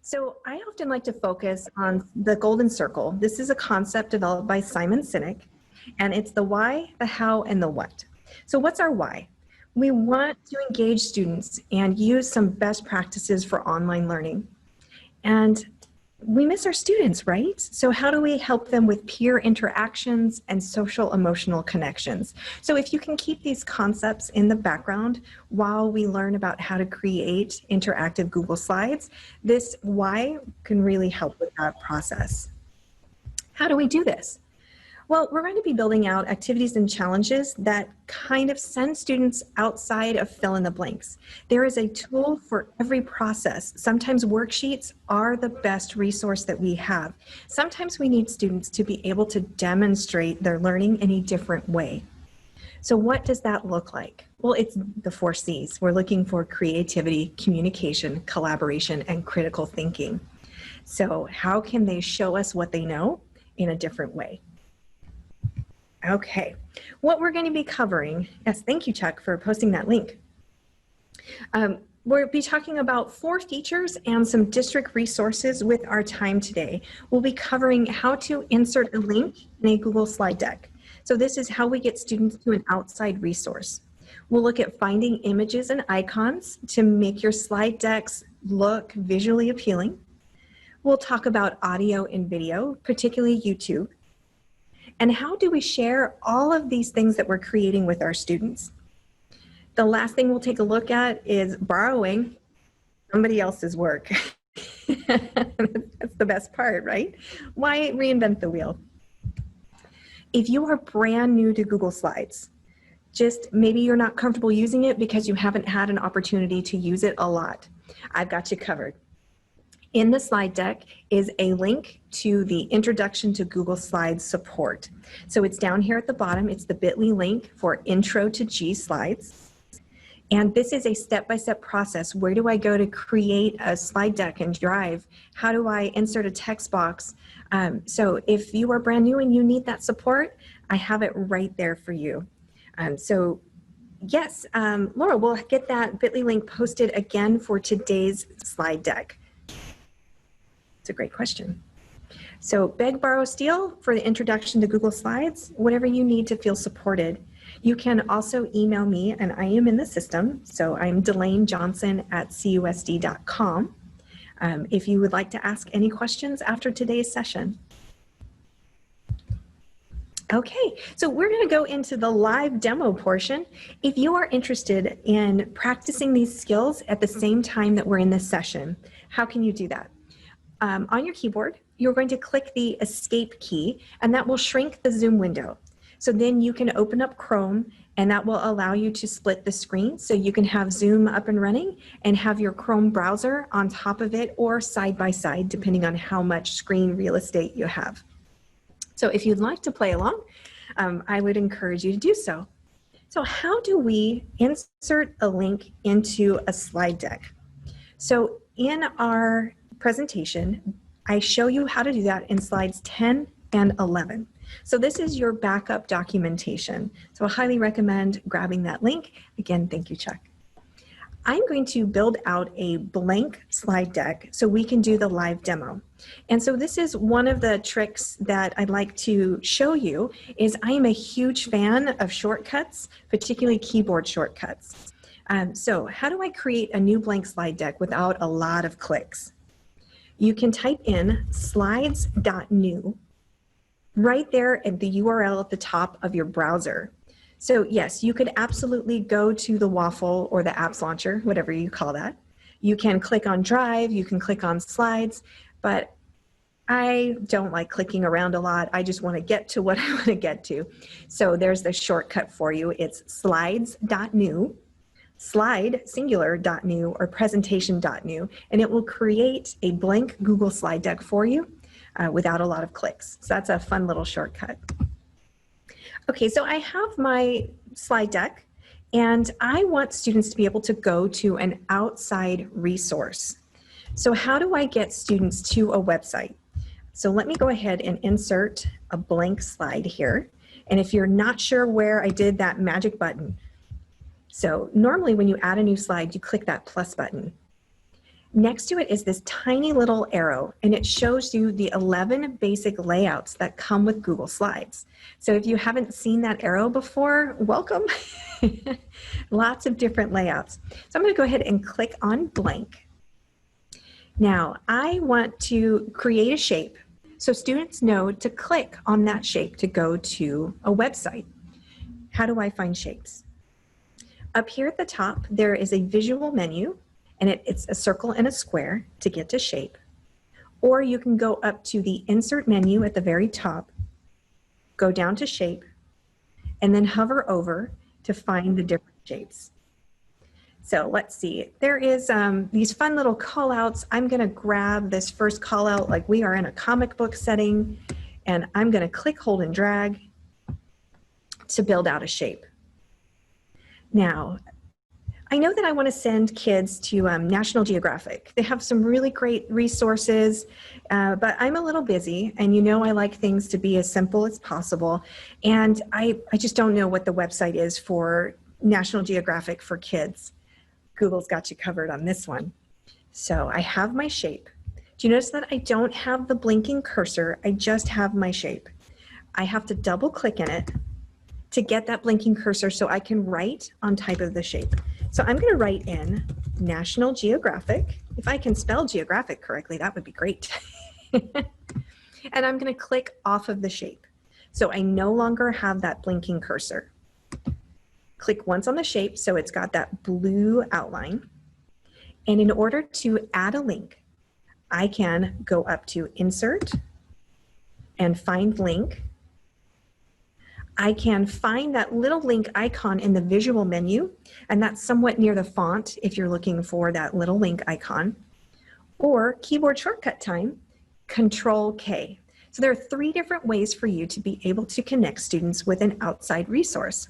So I often like to focus on the golden circle. This is a concept developed by Simon Sinek, and it's the why, the how, and the what. So what's our why? We want to engage students and use some best practices for online learning. And we miss our students, right? So how do we help them with peer interactions and social emotional connections? So if you can keep these concepts in the background while we learn about how to create interactive Google Slides, this why can really help with that process. How do we do this? Well, we're going to be building out activities and challenges that kind of send students outside of fill in the blanks. There is a tool for every process. Sometimes worksheets are the best resource that we have. Sometimes we need students to be able to demonstrate their learning in a different way. So what does that look like? Well, it's the 4 C's. We're looking for creativity, communication, collaboration, and critical thinking. So how can they show us what they know in a different way? Okay, what we're going to be covering, yes, thank you, Chuck, for posting that link. We'll be talking about 4 features and some district resources with our time today. We'll be covering how to insert a link in a Google slide deck. So this is how we get students to an outside resource. We'll look at finding images and icons to make your slide decks look visually appealing. We'll talk about audio and video, particularly YouTube. And how do we share all of these things that we're creating with our students? The last thing we'll take a look at is borrowing somebody else's work. That's the best part, right? Why reinvent the wheel? If you are brand new to Google Slides, just maybe you're not comfortable using it because you haven't had an opportunity to use it a lot, I've got you covered. In the slide deck is a link to the Introduction to Google Slides support. So it's down here at the bottom. It's the bit.ly link for Intro to G Slides. And this is a step-by-step process. Where do I go to create a slide deck in Drive? How do I insert a text box? So if you are brand new and you need that support, I have it right there for you. So yes, Laura, we'll get that bit.ly link posted again for today's slide deck. It's a great question. So beg, borrow, steal for the Introduction to Google Slides, whatever you need to feel supported. You can also email me, and I am in the system. So I'm DelaneJohnson@CUSD.com. If you would like to ask any questions after today's session. Okay, so we're going to go into the live demo portion. If you are interested in practicing these skills at the same time that we're in this session, how can you do that? On your keyboard, you're going to click the Escape key, and that will shrink the Zoom window. So then you can open up Chrome, and that will allow you to split the screen so you can have Zoom up and running and have your Chrome browser on top of it or side by side, depending on how much screen real estate you have. So if you'd like to play along, I would encourage you to do so. So how do we insert a link into a slide deck? So in our presentation, I show you how to do that in slides 10 and 11. So this is your backup documentation. So I highly recommend grabbing that link. Again, thank you, Chuck. I'm going to build out a blank slide deck so we can do the live demo. And so this is one of the tricks that I'd like to show you is I am a huge fan of shortcuts, particularly keyboard shortcuts. So how do I create a new blank slide deck without a lot of clicks? You can type in slides.new right there at the URL at the top of your browser. So yes, you could absolutely go to the waffle or the apps launcher, whatever you call that. You can click on Drive, you can click on Slides, but I don't like clicking around a lot. I just want to get to what I want to get to. So there's the shortcut for you. It's slides.new. Slide singular.new or presentation.new, and it will create a blank Google slide deck for you without a lot of clicks. So that's a fun little shortcut. Okay, so I have my slide deck, and I want students to be able to go to an outside resource. So how do I get students to a website? So let me go ahead and insert a blank slide here. And if you're not sure where I did that magic button, so normally when you add a new slide, you click that plus button. Next to it is this tiny little arrow, and it shows you the 11 basic layouts that come with Google Slides. So if you haven't seen that arrow before, welcome. Lots of different layouts. So I'm going to go ahead and click on blank. Now I want to create a shape so students know to click on that shape to go to a website. How do I find shapes? Up here at the top, there is a visual menu, and it's a circle and a square to get to shape. Or you can go up to the insert menu at the very top, go down to shape, and then hover over to find the different shapes. So let's see, there is these fun little call outs. I'm gonna grab this first call out like we are in a comic book setting, and I'm gonna click, hold, and drag to build out a shape. Now, I know that I want to send kids to National Geographic. They have some really great resources, but I'm a little busy, and you know I like things to be as simple as possible, and I just don't know what the website is for National Geographic for kids. Google's got you covered on this one. So I have my shape. Do you notice that I don't have the blinking cursor? I just have my shape. I have to double click in it to get that blinking cursor so I can write on type of the shape. So I'm going to write in National Geographic. If I can spell geographic correctly, that would be great. And I'm going to click off of the shape. So I no longer have that blinking cursor. Click once on the shape so it's got that blue outline. And in order to add a link, I can go up to Insert and find Link. I can find that little link icon in the visual menu, and that's somewhat near the font if you're looking for that little link icon. Or keyboard shortcut time, Control K. So there are 3 different ways for you to be able to connect students with an outside resource.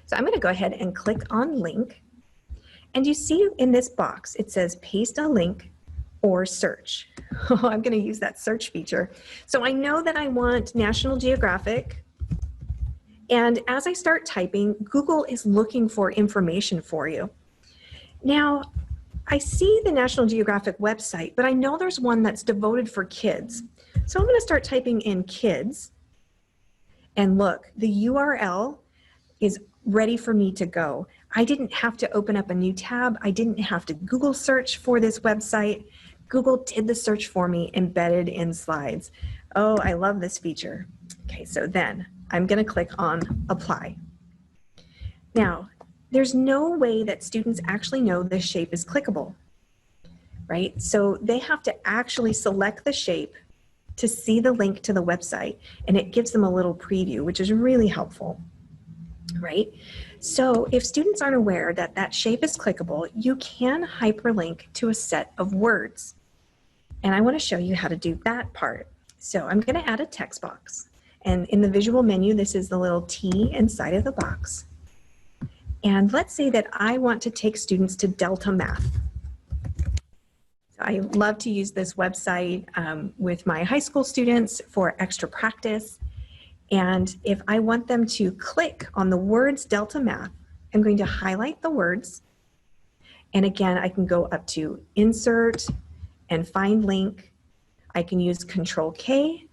So I'm going to go ahead and click on Link, and you see in this box it says paste a link or search. I'm going to use that search feature. So I know that I want National Geographic. And as I start typing, Google is looking for information for you. Now, I see the National Geographic website, but I know there's one that's devoted for kids. So I'm going to start typing in kids. And look, the URL is ready for me to go. I didn't have to open up a new tab. I didn't have to Google search for this website. Google did the search for me embedded in Slides. Oh, I love this feature. Okay, so then I'm going to click on Apply. Now, there's no way that students actually know this shape is clickable, right? So they have to actually select the shape to see the link to the website, and it gives them a little preview, which is really helpful, right? So if students aren't aware that that shape is clickable, you can hyperlink to a set of words. And I want to show you how to do that part. So I'm going to add a text box. And in the visual menu, this is the little T inside of the box. And let's say that I want to take students to Delta Math. I love to use this website with my high school students for extra practice. And if I want them to click on the words Delta Math, I'm going to highlight the words. And again, I can go up to Insert and find Link. I can use Control K,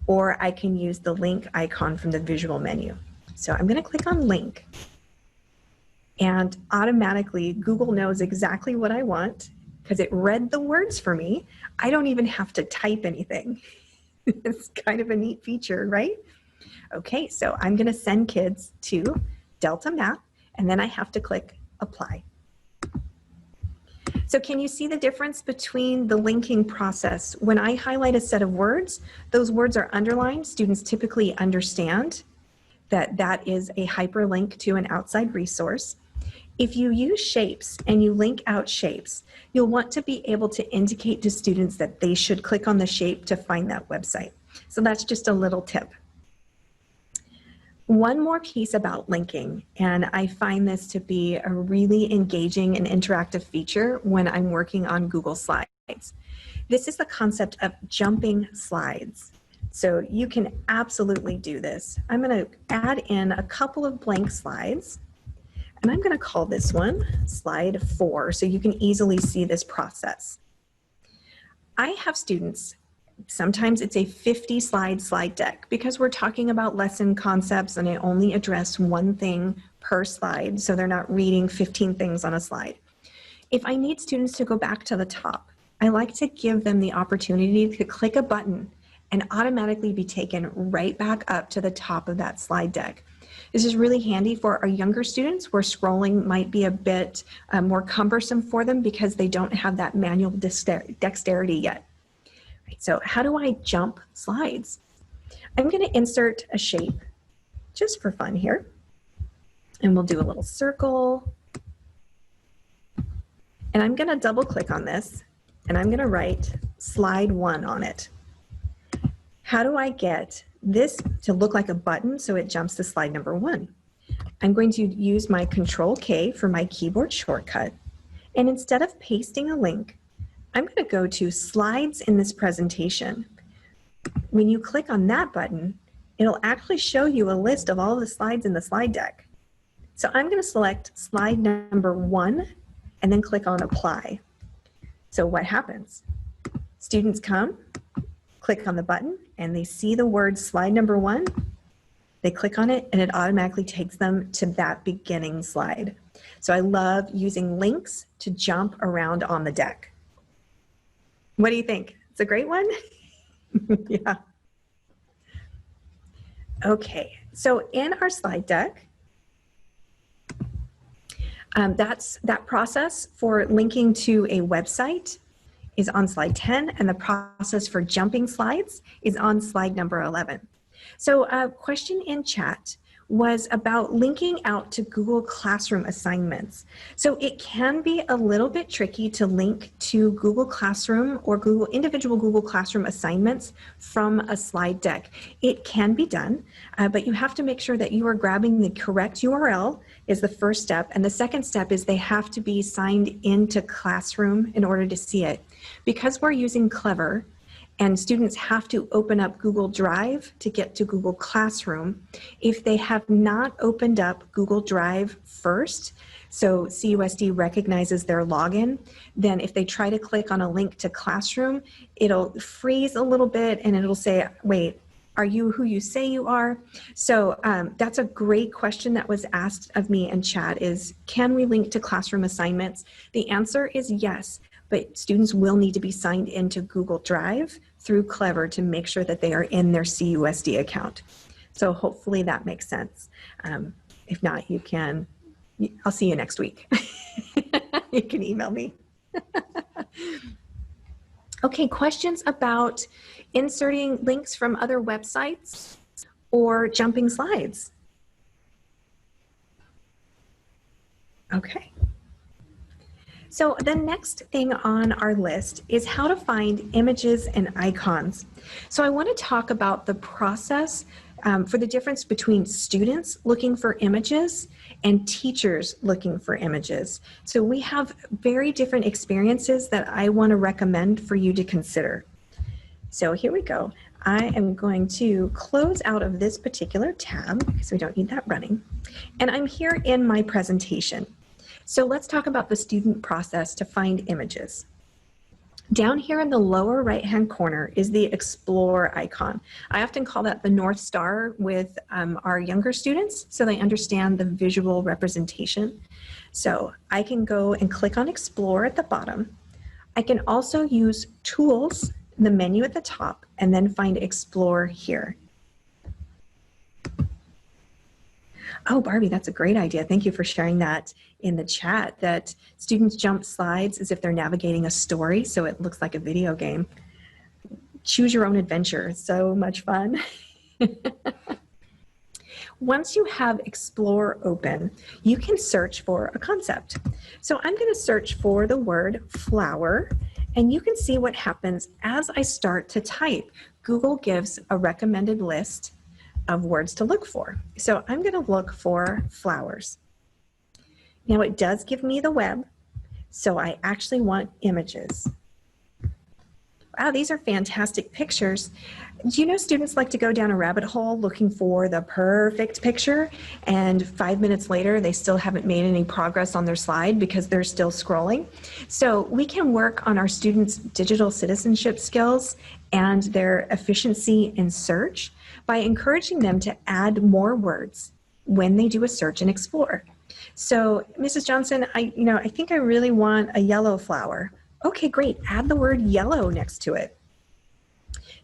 or I can use the link icon from the visual menu. So I'm going to click on Link, and automatically Google knows exactly what I want because it read the words for me. I don't even have to type anything. It's kind of a neat feature, right? Okay, so I'm going to send kids to Delta Math, and then I have to click Apply. So can you see the difference between the linking process? When I highlight a set of words, those words are underlined. Students typically understand that that is a hyperlink to an outside resource. If you use shapes and you link out shapes, you'll want to be able to indicate to students that they should click on the shape to find that website. So that's just a little tip. One more piece about linking, and I find this to be a really engaging and interactive feature when I'm working on Google Slides. This is the concept of jumping slides. So you can absolutely do this. I'm going to add in a couple of blank slides. And I'm going to call this one slide 4 so you can easily see this process. I have students, sometimes it's a 50 slide deck because we're talking about lesson concepts and I only address one thing per slide, so they're not reading 15 things on a slide. If I need students to go back to the top, I like to give them the opportunity to click a button and automatically be taken right back up to the top of that slide deck. This is really handy for our younger students where scrolling might be a bit more cumbersome for them because they don't have that manual dexterity yet. Right, so how do I jump slides? I'm going to insert a shape just for fun here. And we'll do a little circle. And I'm going to double click on this and I'm going to write slide 1 on it. How do I get this to look like a button so it jumps to slide number 1? I'm going to use my Control K for my keyboard shortcut. And instead of pasting a link, I'm going to go to slides in this presentation. When you click on that button, it'll actually show you a list of all the slides in the slide deck. So I'm going to select slide number 1 and then click on apply. So what happens? Students come, click on the button, and they see the word slide number 1. They click on it and it automatically takes them to that beginning slide. So I love using links to jump around on the deck. What do you think? It's a great one? Yeah. Okay, so in our slide deck, that process for linking to a website is on slide 10, and the process for jumping slides is on slide number 11. So a question in chat was about linking out to Google Classroom assignments. So it can be a little bit tricky to link to Google Classroom or individual Google Classroom assignments from a slide deck. It can be done, but you have to make sure that you are grabbing the correct URL is the first step. And the second step is they have to be signed into Classroom in order to see it. Because we're using Clever, and students have to open up Google Drive to get to Google Classroom. If they have not opened up Google Drive first, so CUSD recognizes their login, then if they try to click on a link to Classroom, it'll freeze a little bit and it'll say, wait, are you who you say you are? So that's a great question that was asked of me in chat is, can we link to classroom assignments? The answer is yes, but students will need to be signed into Google Drive through Clever to make sure that they are in their CUSD account. So hopefully that makes sense. If not, I'll see you next week. You can email me. Okay, questions about inserting links from other websites or jumping slides? Okay. So the next thing on our list is how to find images and icons. So I want to talk about the process for the difference between students looking for images and teachers looking for images. So we have very different experiences that I want to recommend for you to consider. So here we go. I am going to close out of this particular tab because we don't need that running. And I'm here in my presentation. So let's talk about the student process to find images. Down here in the lower right-hand corner is the Explore icon. I often call that the North Star with our younger students so they understand the visual representation. So I can go and click on Explore at the bottom. I can also use Tools, the menu at the top, and then find Explore here. Oh, Barbie, that's a great idea. Thank you for sharing that in the chat, that students jump slides as if they're navigating a story, so it looks like a video game. Choose your own adventure. So much fun. Once you have Explore open, you can search for a concept. So I'm going to search for the word flower, and you can see what happens as I start to type. Google gives a recommended list of words to look for. So I'm going to look for flowers. Now it does give me the web, so I actually want images. wow, these are fantastic pictures. Do you know students like to go down a rabbit hole looking for the perfect picture, and 5 minutes later they still haven't made any progress on their slide because they're still scrolling? So we can work on our students' digital citizenship skills and their efficiency in search by encouraging them to add more words when they do a search and explore. So, Mrs. Johnson, I think I really want a yellow flower. Okay, great. Add the word yellow next to it.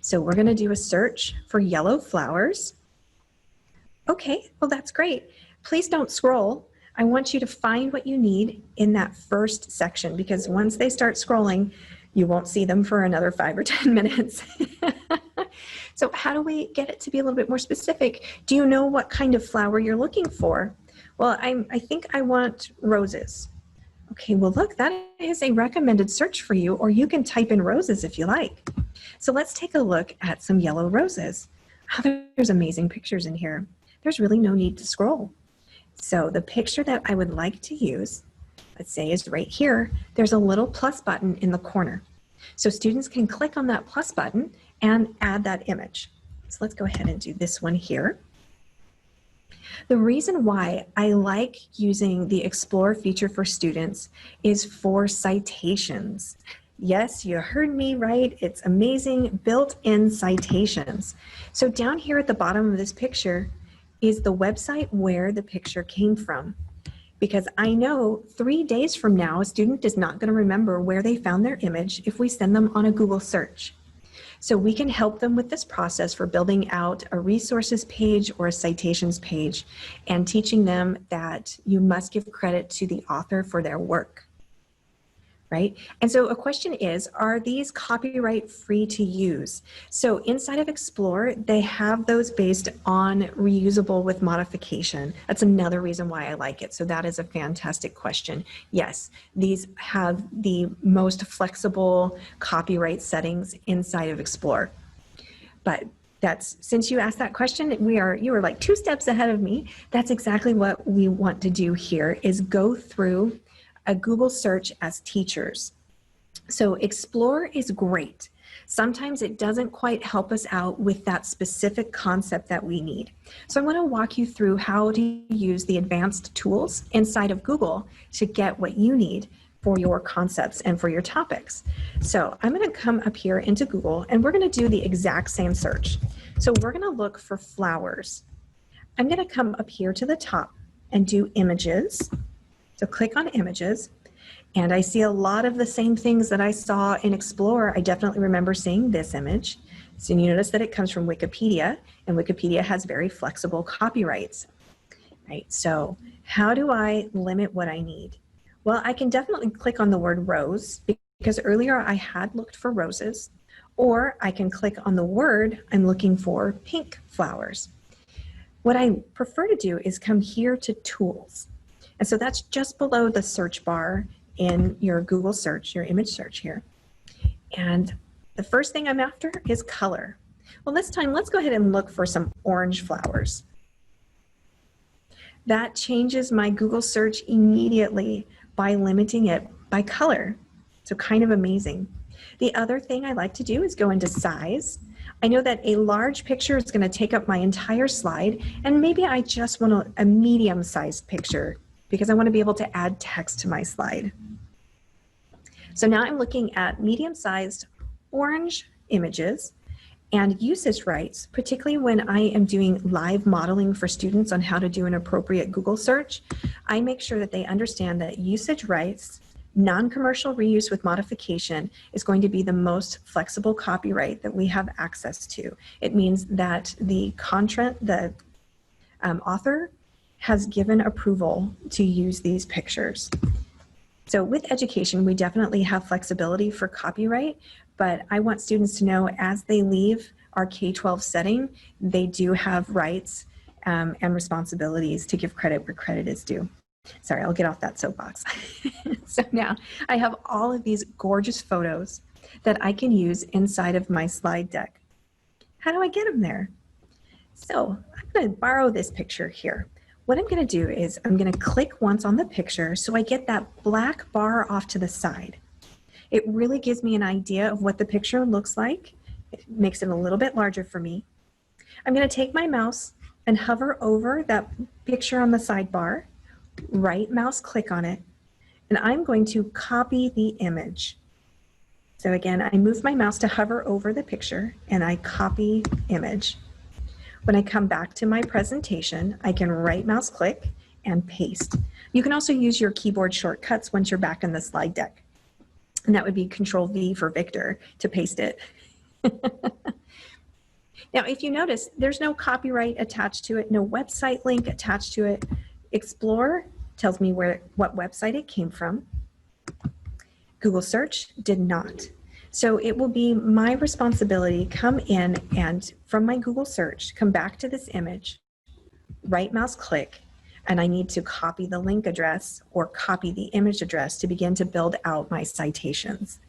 So we're going to do a search for yellow flowers. Okay, well, that's great. Please don't scroll. I want you to find what you need in that first section, because once they start scrolling, you won't see them for another 5 or 10 minutes. So how do we get it to be a little bit more specific? Do you know what kind of flower you're looking for? Well, I think I want roses. Okay, well, look, that is a recommended search for you, or you can type in roses if you like. So let's take a look at some yellow roses. Oh, there's amazing pictures in here. There's really no need to scroll. So the picture that I would like to use, let's say, is right here. There's a little plus button in the corner. So students can click on that plus button and add that image. So let's go ahead and do this one here. The reason why I like using the Explore feature for students is for citations. Yes, you heard me right. It's amazing, built-in citations. So down here at the bottom of this picture is the website where the picture came from. Because I know 3 days from now, a student is not going to remember where they found their image if we send them on a Google search. So we can help them with this process for building out a resources page or a citations page and teaching them that you must give credit to the author for their work, right? And so a question is, are these copyright free to use? So inside of Explore, they have those based on reusable with modification. That's another reason why I like it. So that is a fantastic question. Yes, these have the most flexible copyright settings inside of Explore. But since you asked that question, you are like 2 steps ahead of me. That's exactly what we want to do here, is go through a Google search as teachers. So Explore is great. Sometimes it doesn't quite help us out with that specific concept that we need. So I want to walk you through how to use the advanced tools inside of Google to get what you need for your concepts and for your topics. So I'm going to come up here into Google and we're going to do the exact same search. So we're going to look for flowers. I'm going to come up here to the top and do images. So click on images, and I see a lot of the same things that I saw in Explore. I definitely remember seeing this image. So you notice that it comes from Wikipedia, and Wikipedia has very flexible copyrights, right? So how do I limit what I need? Well, I can definitely click on the word rose, because earlier I had looked for roses, or I can click on the word I'm looking for, pink flowers. What I prefer to do is come here to tools. And so that's just below the search bar in your Google search, your image search here. And the first thing I'm after is color. Well, this time, let's go ahead and look for some orange flowers. That changes my Google search immediately by limiting it by color. So kind of amazing. The other thing I like to do is go into size. I know that a large picture is going to take up my entire slide, and maybe I just want a medium-sized picture, because I want to be able to add text to my slide. So now I'm looking at medium-sized orange images and usage rights, particularly when I am doing live modeling for students on how to do an appropriate Google search. I make sure that they understand that usage rights, non-commercial reuse with modification, is going to be the most flexible copyright that we have access to. It means that the author has given approval to use these pictures. So with education, we definitely have flexibility for copyright, but I want students to know as they leave our K-12 setting, they do have rights and responsibilities to give credit where credit is due. Sorry, I'll get off that soapbox. So now I have all of these gorgeous photos that I can use inside of my slide deck. How do I get them there? So I'm going to borrow this picture here. What I'm going to do is I'm going to click once on the picture so I get that black bar off to the side. It really gives me an idea of what the picture looks like. It makes it a little bit larger for me. I'm going to take my mouse and hover over that picture on the sidebar, right mouse click on it, and I'm going to copy the image. So again, I move my mouse to hover over the picture and I copy image. When I come back to my presentation, I can right mouse click and paste. You can also use your keyboard shortcuts once you're back in the slide deck. And that would be Control V for Victor to paste it. Now, if you notice, there's no copyright attached to it, no website link attached to it. Explore tells me what website it came from. Google search did not. So it will be my responsibility come in and from my Google search, come back to this image, right mouse click, and I need to copy the link address or copy the image address to begin to build out my citations.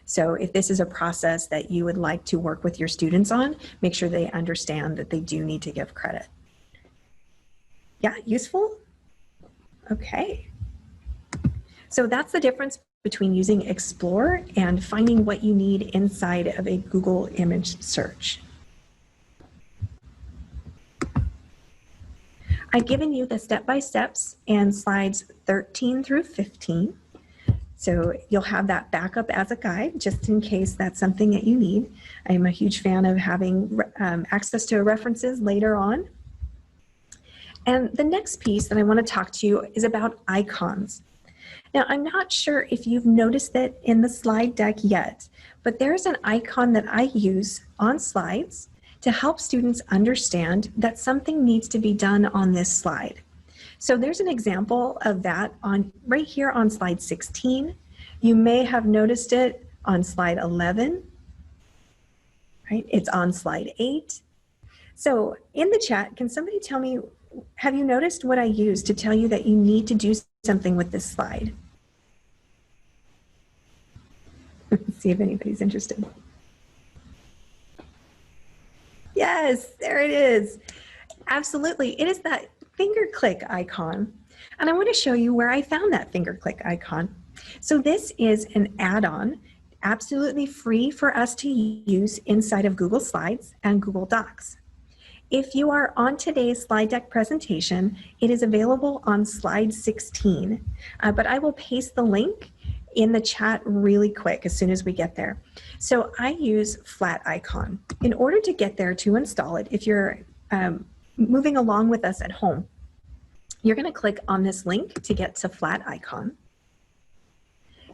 So if this is a process that you would like to work with your students on, make sure they understand that they do need to give credit. Yeah, useful? Okay. So that's the difference between using Explore and finding what you need inside of a Google image search. I've given you the step-by-steps and slides 13 through 15. So you'll have that backup as a guide, just in case that's something that you need. I'm a huge fan of having access to references later on. And the next piece that I want to talk to you is about icons. Now, I'm not sure if you've noticed it in the slide deck yet, but there's an icon that I use on slides to help students understand that something needs to be done on this slide. So there's an example of that on right here on slide 16. You may have noticed it on slide 11, right? It's on slide 8. So in the chat, can somebody tell me, have you noticed what I used to tell you that you need to do something with this slide? Let's see if anybody's interested. Yes, there it is. Absolutely, it is that finger click icon. And I want to show you where I found that finger click icon. So this is an add-on, absolutely free for us to use inside of Google Slides and Google Docs. If you are on today's slide deck presentation, it is available on slide 16, but I will paste the link in the chat really quick as soon as we get there. So I use flat icon. In order to get there to install it, if you're moving along with us at home, you're going to click on this link to get to flat icon.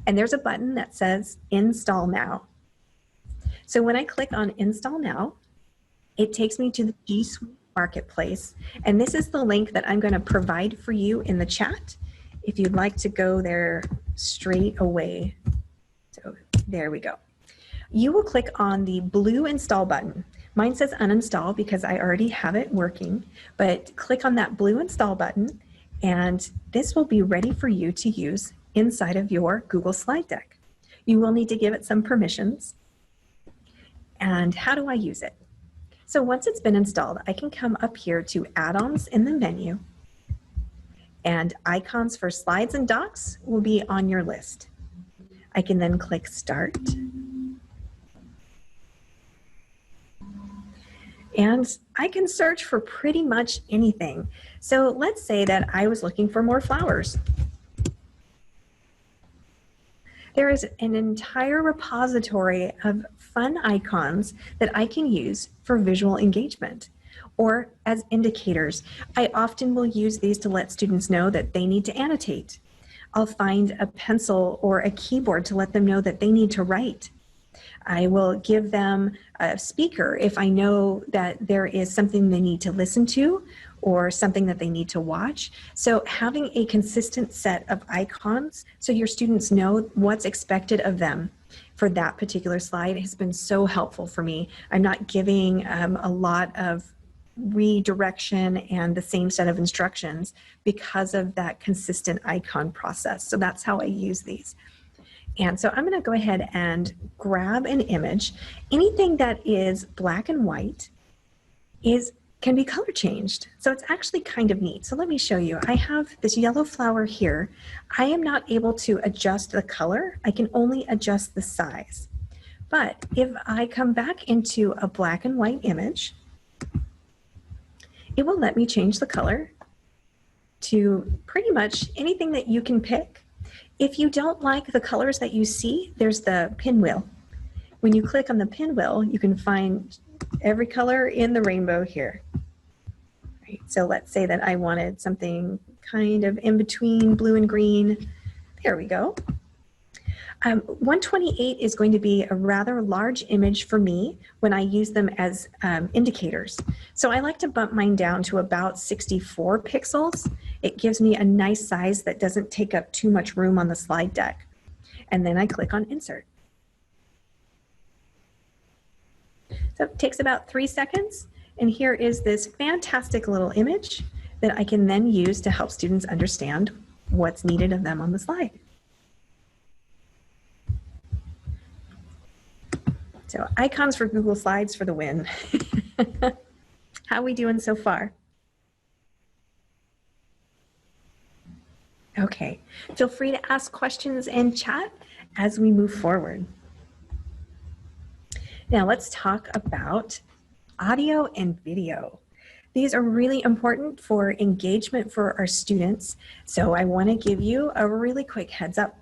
And there's a button that says Install Now. So when I click on Install Now, it takes me to the G Suite Marketplace. And this is the link that I'm going to provide for you in the chat if you'd like to go there straight away. So there we go. You will click on the blue Install button. Mine says uninstall because I already have it working, but click on that blue Install button and this will be ready for you to use inside of your Google slide deck. You will need to give it some permissions. And how do I use it? So once it's been installed, I can come up here to add-ons in the menu, and icons for slides and docs will be on your list. I can then click Start. And I can search for pretty much anything. So let's say that I was looking for more flowers. There is an entire repository of fun icons that I can use for visual engagement or as indicators. I often will use these to let students know that they need to annotate. I'll find a pencil or a keyboard to let them know that they need to write. I will give them a speaker if I know that there is something they need to listen to or something that they need to watch. So having a consistent set of icons so your students know what's expected of them for that particular slide has been so helpful for me. I'm not giving a lot of redirection and the same set of instructions because of that consistent icon process. So that's how I use these. And so I'm going to go ahead and grab an image. Anything that is black and white is can be color changed. So it's actually kind of neat. So let me show you. I have this yellow flower here. I am not able to adjust the color. I can only adjust the size. But if I come back into a black and white image, it will let me change the color to pretty much anything that you can pick. If you don't like the colors that you see, there's the pinwheel. When you click on the pinwheel, you can find every color in the rainbow here. Right, so let's say that I wanted something kind of in between blue and green. There we go. 128 is going to be a rather large image for me when I use them as indicators. So I like to bump mine down to about 64 pixels. It gives me a nice size that doesn't take up too much room on the slide deck. And then I click on Insert. So it takes about 3 seconds. And here is this fantastic little image that I can then use to help students understand what's needed of them on the slide. So icons for Google Slides for the win. How are we doing so far? Okay, feel free to ask questions and chat as we move forward. Now let's talk about audio and video. These are really important for engagement for our students. So I want to give you a really quick heads up.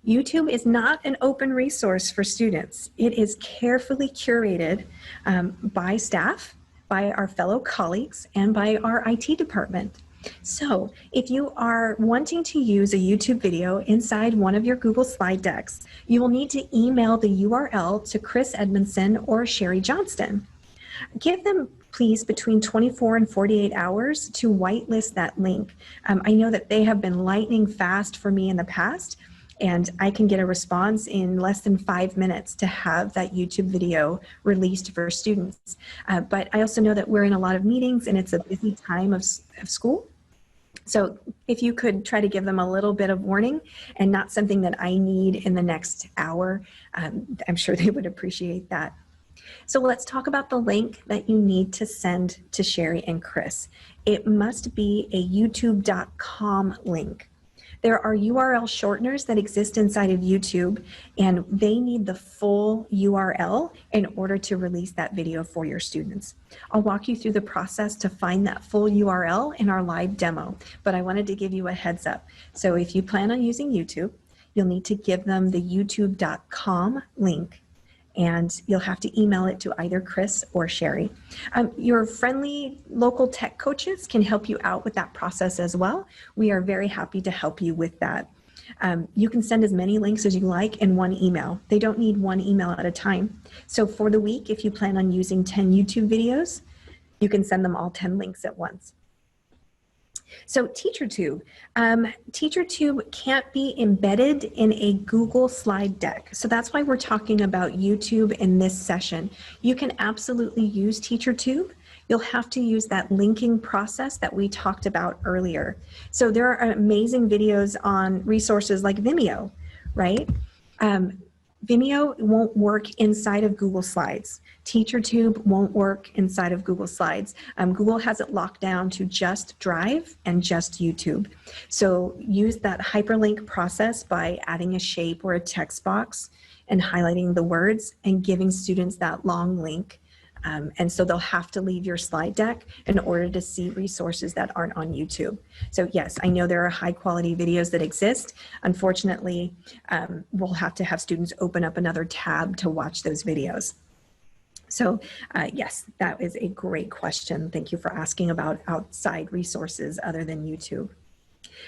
YouTube is not an open resource for students. It is carefully curated by staff, by our fellow colleagues, and by our IT department. So if you are wanting to use a YouTube video inside one of your Google slide decks, you will need to email the URL to Chris Edmondson or Sherry Johnston. Give them, please, between 24 and 48 hours to whitelist that link. I know that they have been lightning fast for me in the past, and I can get a response in less than 5 minutes to have that YouTube video released for students. But I also know that we're in a lot of meetings and it's a busy time of school. So if you could try to give them a little bit of warning and not something that I need in the next hour, I'm sure they would appreciate that. So let's talk about the link that you need to send to Sherry and Chris. It must be a youtube.com link. There are URL shorteners that exist inside of YouTube, and they need the full URL in order to release that video for your students. I'll walk you through the process to find that full URL in our live demo, but I wanted to give you a heads up. So if you plan on using YouTube, you'll need to give them the youtube.com link, and you'll have to email it to either Chris or Sherry. Your friendly local tech coaches can help you out with that process as well. We are very happy to help you with that. You can send as many links as you like in one email. They don't need one email at a time. So for the week, if you plan on using 10 YouTube videos, you can send them all 10 links at once. So TeacherTube. TeacherTube can't be embedded in a Google slide deck. So that's why we're talking about YouTube in this session. You can absolutely use TeacherTube. You'll have to use that linking process that we talked about earlier. So there are amazing videos on resources like Vimeo, right? Vimeo won't work inside of Google Slides. TeacherTube won't work inside of Google Slides. Google has it locked down to just Drive and just YouTube. So use that hyperlink process by adding a shape or a text box and highlighting the words and giving students that long link. And so they'll have to leave your slide deck in order to see resources that aren't on YouTube. So yes, I know there are high quality videos that exist. Unfortunately, we'll have to have students open up another tab to watch those videos. So yes, that is a great question. Thank you for asking about outside resources other than YouTube.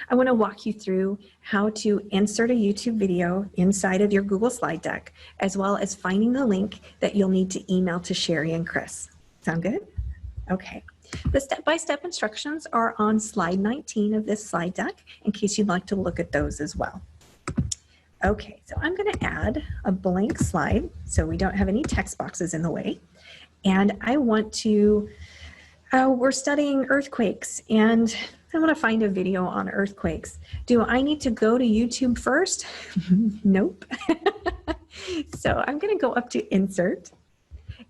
I want to walk you through how to insert a YouTube video inside of your Google slide deck, as well as finding the link that you'll need to email to Sherry and Chris. Sound good? Okay. The step-by-step instructions are on slide 19 of this slide deck, in case you'd like to look at those as well. Okay, so I'm going to add a blank slide so we don't have any text boxes in the way. And I want to, we're studying earthquakes, and I want to find a video on earthquakes. Do I need to go to YouTube first? Nope. So I'm going to go up to Insert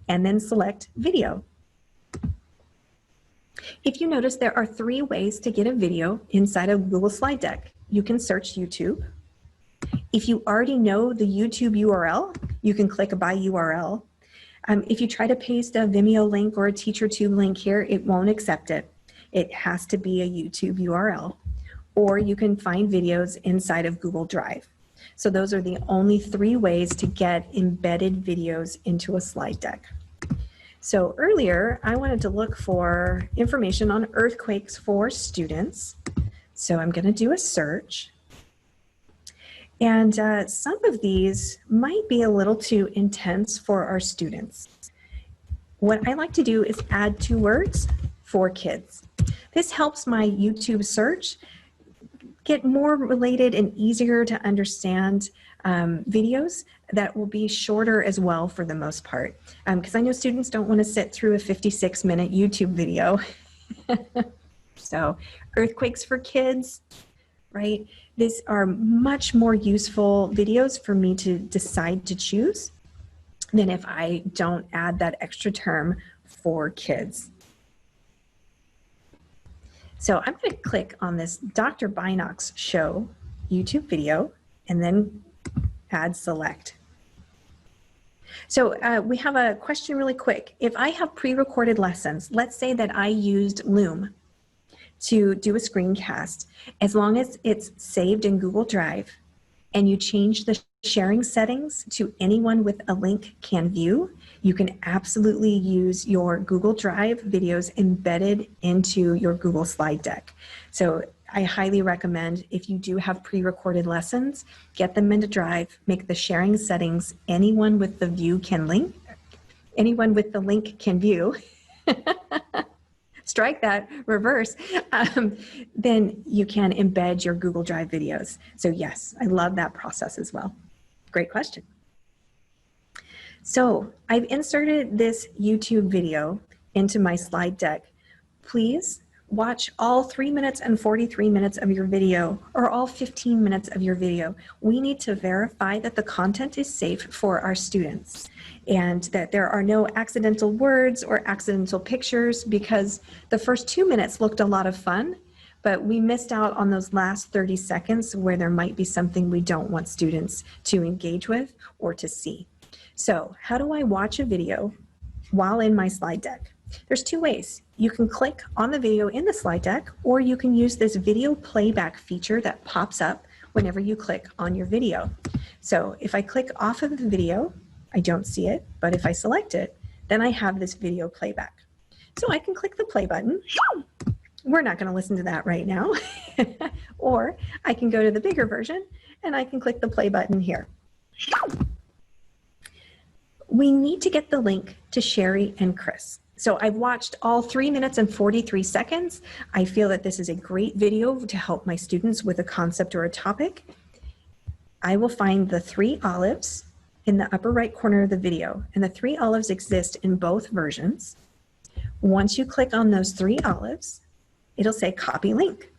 and then select Video. If you notice, there are 3 ways to get a video inside of Google Slide Deck. You can search YouTube. If you already know the YouTube URL, you can click by URL. If you try to paste a Vimeo link or a TeacherTube link here, it won't accept it. It has to be a YouTube URL. Or you can find videos inside of Google Drive. So those are the only 3 ways to get embedded videos into a slide deck. So earlier, I wanted to look for information on earthquakes for students. So I'm going to do a search. And some of these might be a little too intense for our students. What I like to do is add 2 words for kids. This helps my YouTube search get more related and easier to understand videos that will be shorter as well for the most part. Because I know students don't want to sit through a 56-minute YouTube video. So earthquakes for kids, right? These are much more useful videos for me to decide to choose than if I don't add that extra term for kids. So I'm going to click on this Dr. Binock's show YouTube video and then add select. So we have a question really quick. If I have pre-recorded lessons, let's say that I used Loom to do a screencast, as long as it's saved in Google Drive and you change the sharing settings to anyone with a link can view, you can absolutely use your Google Drive videos embedded into your Google Slide Deck. So I highly recommend, if you do have pre-recorded lessons, get them into Drive, make the sharing settings anyone with the view can link, anyone with the link can view. Strike that, reverse, then you can embed your Google Drive videos. So yes, I love that process as well. Great question. So I've inserted this YouTube video into my slide deck. Please watch all 3 minutes and 43 minutes of your video, or all 15 minutes of your video. We need to verify that the content is safe for our students and that there are no accidental words or accidental pictures, because the first 2 minutes looked a lot of fun, but we missed out on those last 30 seconds where there might be something we don't want students to engage with or to see. So how do I watch a video while in my slide deck? There's 2 ways. You can click on the video in the slide deck, or you can use this video playback feature that pops up whenever you click on your video. So if I click off of the video, I don't see it, but if I select it, then I have this video playback. So I can click the play button. We're not going to listen to that right now. Or I can go to the bigger version and I can click the play button here. We need to get the link to Sherry and Chris. So I've watched all 3 minutes and 43 seconds. I feel that this is a great video to help my students with a concept or a topic. I will find the 3 olives in the upper right corner of the video, and the 3 olives exist in both versions. Once you click on those 3 olives, it'll say copy link.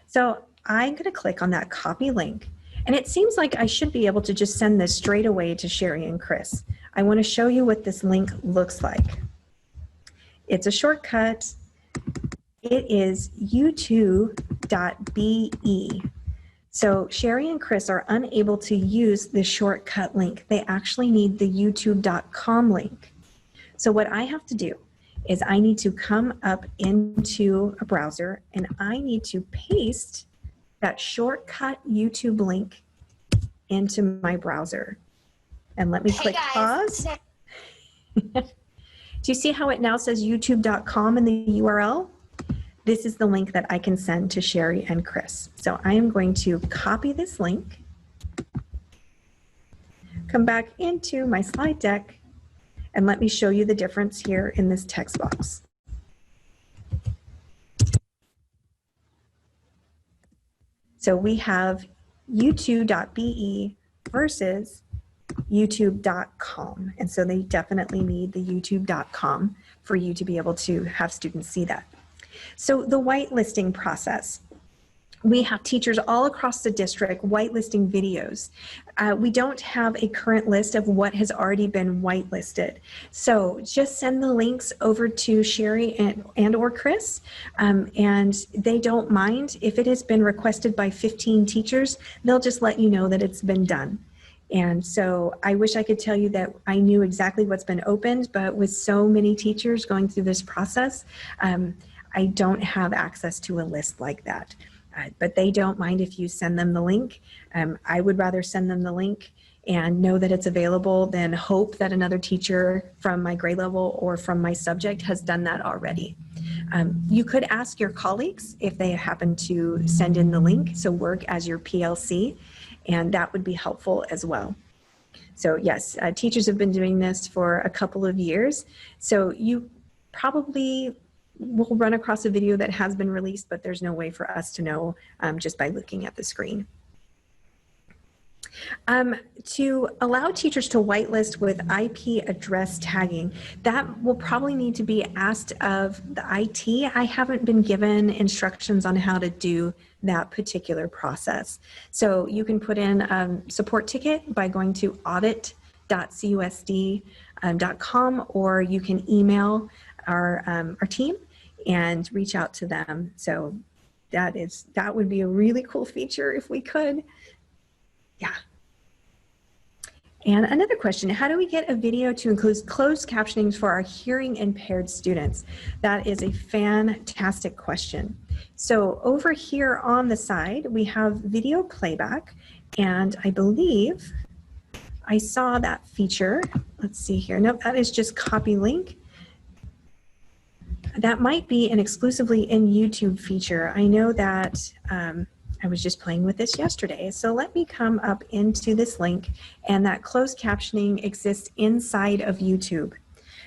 So I'm going to click on that copy link, and it seems like I should be able to just send this straight away to Sherry and Chris. I want to show you what this link looks like. It's a shortcut. It is u2.be. So Sherry and Chris are unable to use the shortcut link. They actually need the youtube.com link. So what I have to do is I need to come up into a browser and I need to paste that shortcut YouTube link into my browser. And let me click pause. Do you see how it now says youtube.com in the URL? This is the link that I can send to Sherry and Chris. So I am going to copy this link, come back into my slide deck, and let me show you the difference here in this text box. So we have u2.be versus youtube.com. And so they definitely need the youtube.com for you to be able to have students see that. So the whitelisting process. We have teachers all across the district whitelisting videos. We don't have a current list of what has already been whitelisted. So just send the links over to Sherry and or Chris, and they don't mind. If it has been requested by 15 teachers, they'll just let you know that it's been done. And so I wish I could tell you that I knew exactly what's been opened, but with so many teachers going through this process, I don't have access to a list like that. But they don't mind if you send them the link. I would rather send them the link and know that it's available than hope that another teacher from my grade level or from my subject has done that already. You could ask your colleagues if they happen to send in the link, so work as your PLC, and that would be helpful as well. So yes, teachers have been doing this for a couple of years, so you probably will run across a video that has been released, but there's no way for us to know just by looking at the screen. To allow teachers to whitelist with IP address tagging, that will probably need to be asked of the IT. I haven't been given instructions on how to do that particular process. So you can put in a support ticket by going to audit.cusd.com, or you can email our team and reach out to them. So that would be a really cool feature if we could. Yeah. And another question, how do we get a video to include closed captioning for our hearing impaired students? That is a fantastic question. So over here on the side, we have video playback, and I believe I saw that feature. Let's see here. Nope, that is just copy link. That might be an exclusively in YouTube feature. I know that I was just playing with this yesterday. So let me come up into this link, and that closed captioning exists inside of YouTube.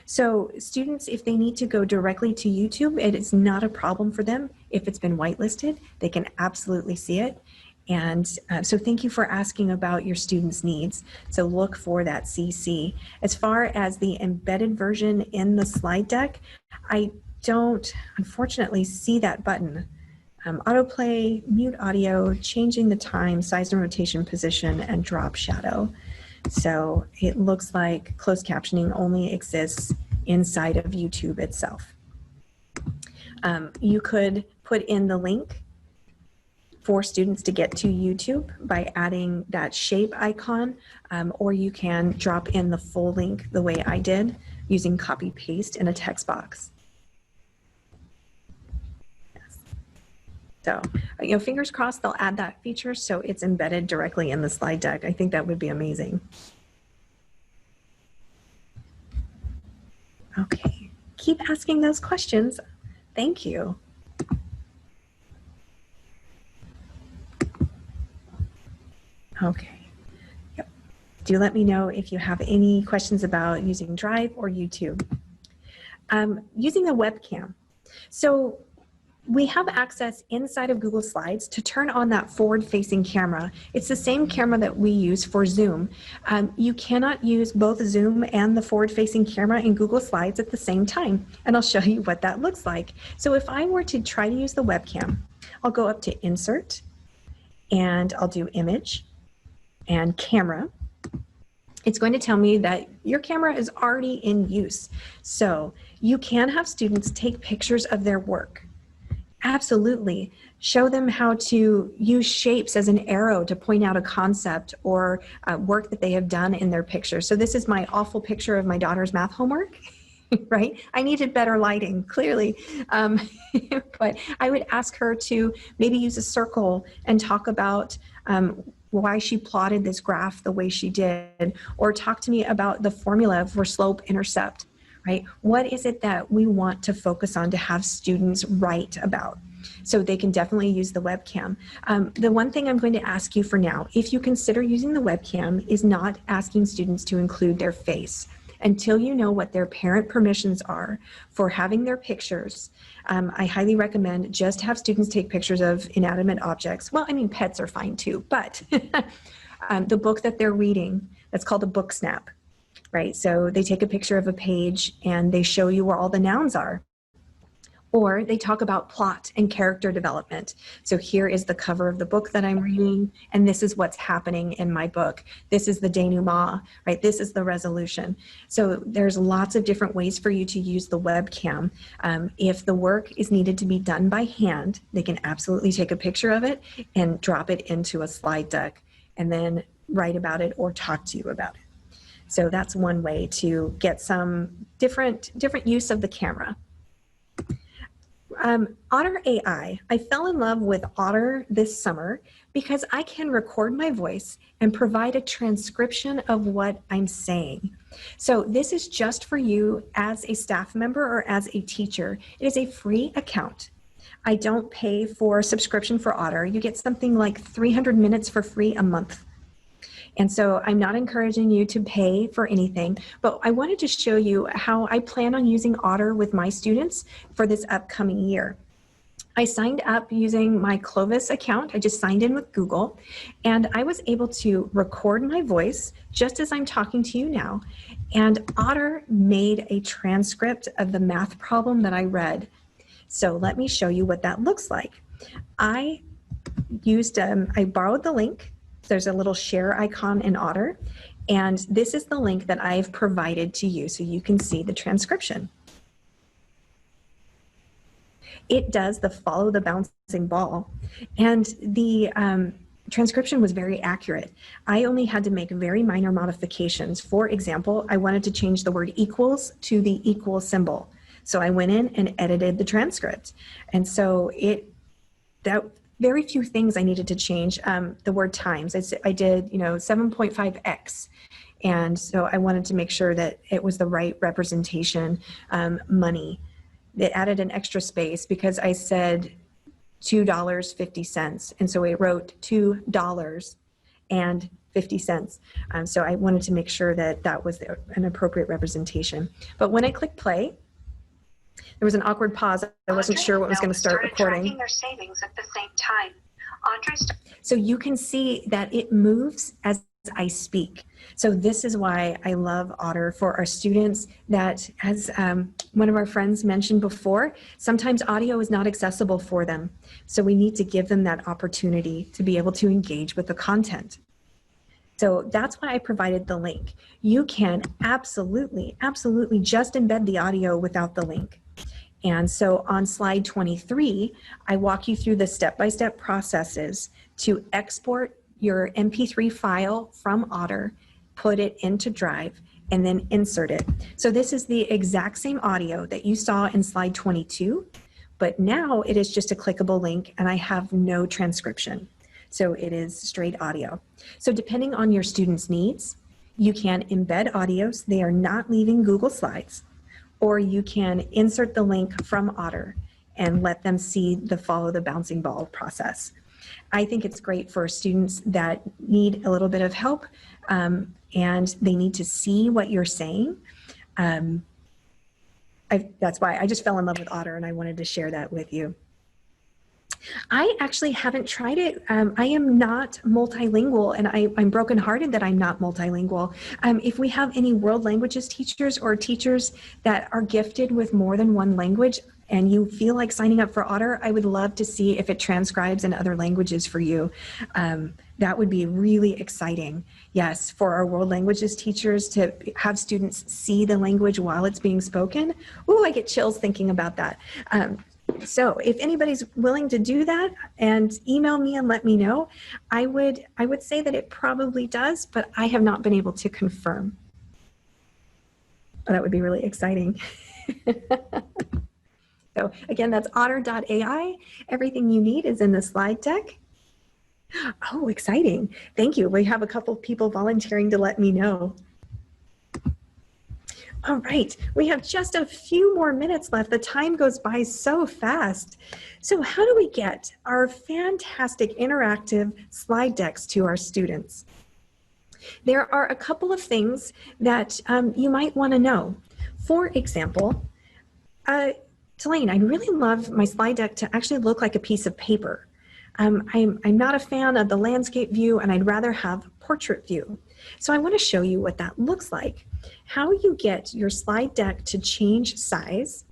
So students, if they need to go directly to YouTube, it is not a problem for them. If it's been whitelisted, they can absolutely see it. And so thank you for asking about your students' needs. So look for that CC. As far as the embedded version in the slide deck, I don't unfortunately see that button. Autoplay, mute audio, changing the time, size and rotation position, and drop shadow. So it looks like closed captioning only exists inside of YouTube itself. You could put in the link for students to get to YouTube by adding that shape icon, or you can drop in the full link the way I did using copy paste in a text box. So, fingers crossed they'll add that feature so it's embedded directly in the slide deck. I think that would be amazing. Okay, keep asking those questions. Thank you. Okay, yep. Do let me know if you have any questions about using Drive or YouTube. Using the webcam. So we have access inside of Google Slides to turn on that forward-facing camera. It's the same camera that we use for Zoom. You cannot use both Zoom and the forward-facing camera in Google Slides at the same time, and I'll show you what that looks like. So if I were to try to use the webcam, I'll go up to Insert, and I'll do Image and Camera. It's going to tell me that your camera is already in use. So you can have students take pictures of their work. Absolutely. Show them how to use shapes as an arrow to point out a concept or work that they have done in their picture. So this is my awful picture of my daughter's math homework, right? I needed better lighting, clearly. But I would ask her to maybe use a circle and talk about why she plotted this graph the way she did, or talk to me about the formula for slope intercept. Right? What is it that we want to focus on to have students write about? So they can definitely use the webcam. The one thing I'm going to ask you for now, if you consider using the webcam, is not asking students to include their face. Until you know what their parent permissions are for having their pictures, I highly recommend just have students take pictures of inanimate objects. Well, I mean, pets are fine too, but the book that they're reading, that's called a book snap. Right, so they take a picture of a page and they show you where all the nouns are. Or they talk about plot and character development. So here is the cover of the book that I'm reading, and this is what's happening in my book. This is the denouement, right? This is the resolution. So there's lots of different ways for you to use the webcam. If the work is needed to be done by hand, they can absolutely take a picture of it and drop it into a slide deck and then write about it or talk to you about it. So that's one way to get some different use of the camera. Otter AI. I fell in love with Otter this summer because I can record my voice and provide a transcription of what I'm saying. So this is just for you as a staff member or as a teacher. It is a free account. I don't pay for subscription for Otter. You get something like 300 minutes for free a month. And so I'm not encouraging you to pay for anything, but I wanted to show you how I plan on using Otter with my students for this upcoming year. I signed up using my Clovis account. I just signed in with Google, and I was able to record my voice just as I'm talking to you now. And Otter made a transcript of the math problem that I read. So let me show you what that looks like. I borrowed the link. There's a little share icon in Otter, and this is the link that I've provided to you so you can see the transcription. It does the follow the bouncing ball, and the transcription was very accurate. I only had to make very minor modifications. For example, I wanted to change the word equals to the equal symbol. So I went in and edited the transcript. And so very few things I needed to change. The word times, I did 7.5x. And so I wanted to make sure that it was the right representation. Money, it added an extra space because I said $2.50. And so it wrote $2.50. So I wanted to make sure that that was an appropriate representation. But when I click play, there was an awkward pause. I wasn't sure what was going to start recording. Tracking their savings at the same time. So you can see that it moves as I speak. So this is why I love Otter for our students that, as one of our friends mentioned before, sometimes audio is not accessible for them. So we need to give them that opportunity to be able to engage with the content. So that's why I provided the link. You can absolutely just embed the audio without the link. And so on slide 23, I walk you through the step-by-step processes to export your MP3 file from Otter, put it into Drive, and then insert it. So this is the exact same audio that you saw in slide 22, but now it is just a clickable link and I have no transcription. So it is straight audio. So depending on your students' needs, you can embed audios. They are not leaving Google Slides. Or you can insert the link from Otter and let them see the follow the bouncing ball process. I think it's great for students that need a little bit of help and they need to see what you're saying. That's why I just fell in love with Otter and I wanted to share that with you. I actually haven't tried it. I am not multilingual, and I'm brokenhearted that I'm not multilingual. If we have any world languages teachers or teachers that are gifted with more than one language and you feel like signing up for Otter, I would love to see if it transcribes in other languages for you. That would be really exciting. Yes, for our world languages teachers to have students see the language while it's being spoken. Ooh, I get chills thinking about that. So if anybody's willing to do that and email me and let me know, I would say that it probably does, but I have not been able to confirm. But that would be really exciting. So again, that's otter.ai. Everything you need is in the slide deck. Oh, exciting. Thank you. We have a couple of people volunteering to let me know. All right, we have just a few more minutes left. The time goes by so fast. So how do we get our fantastic interactive slide decks to our students? There are a couple of things that you might want to know. For example, Delane, I'd really love my slide deck to actually look like a piece of paper. I'm not a fan of the landscape view, and I'd rather have portrait view. So I want to show you what that looks like. How you get your slide deck to change size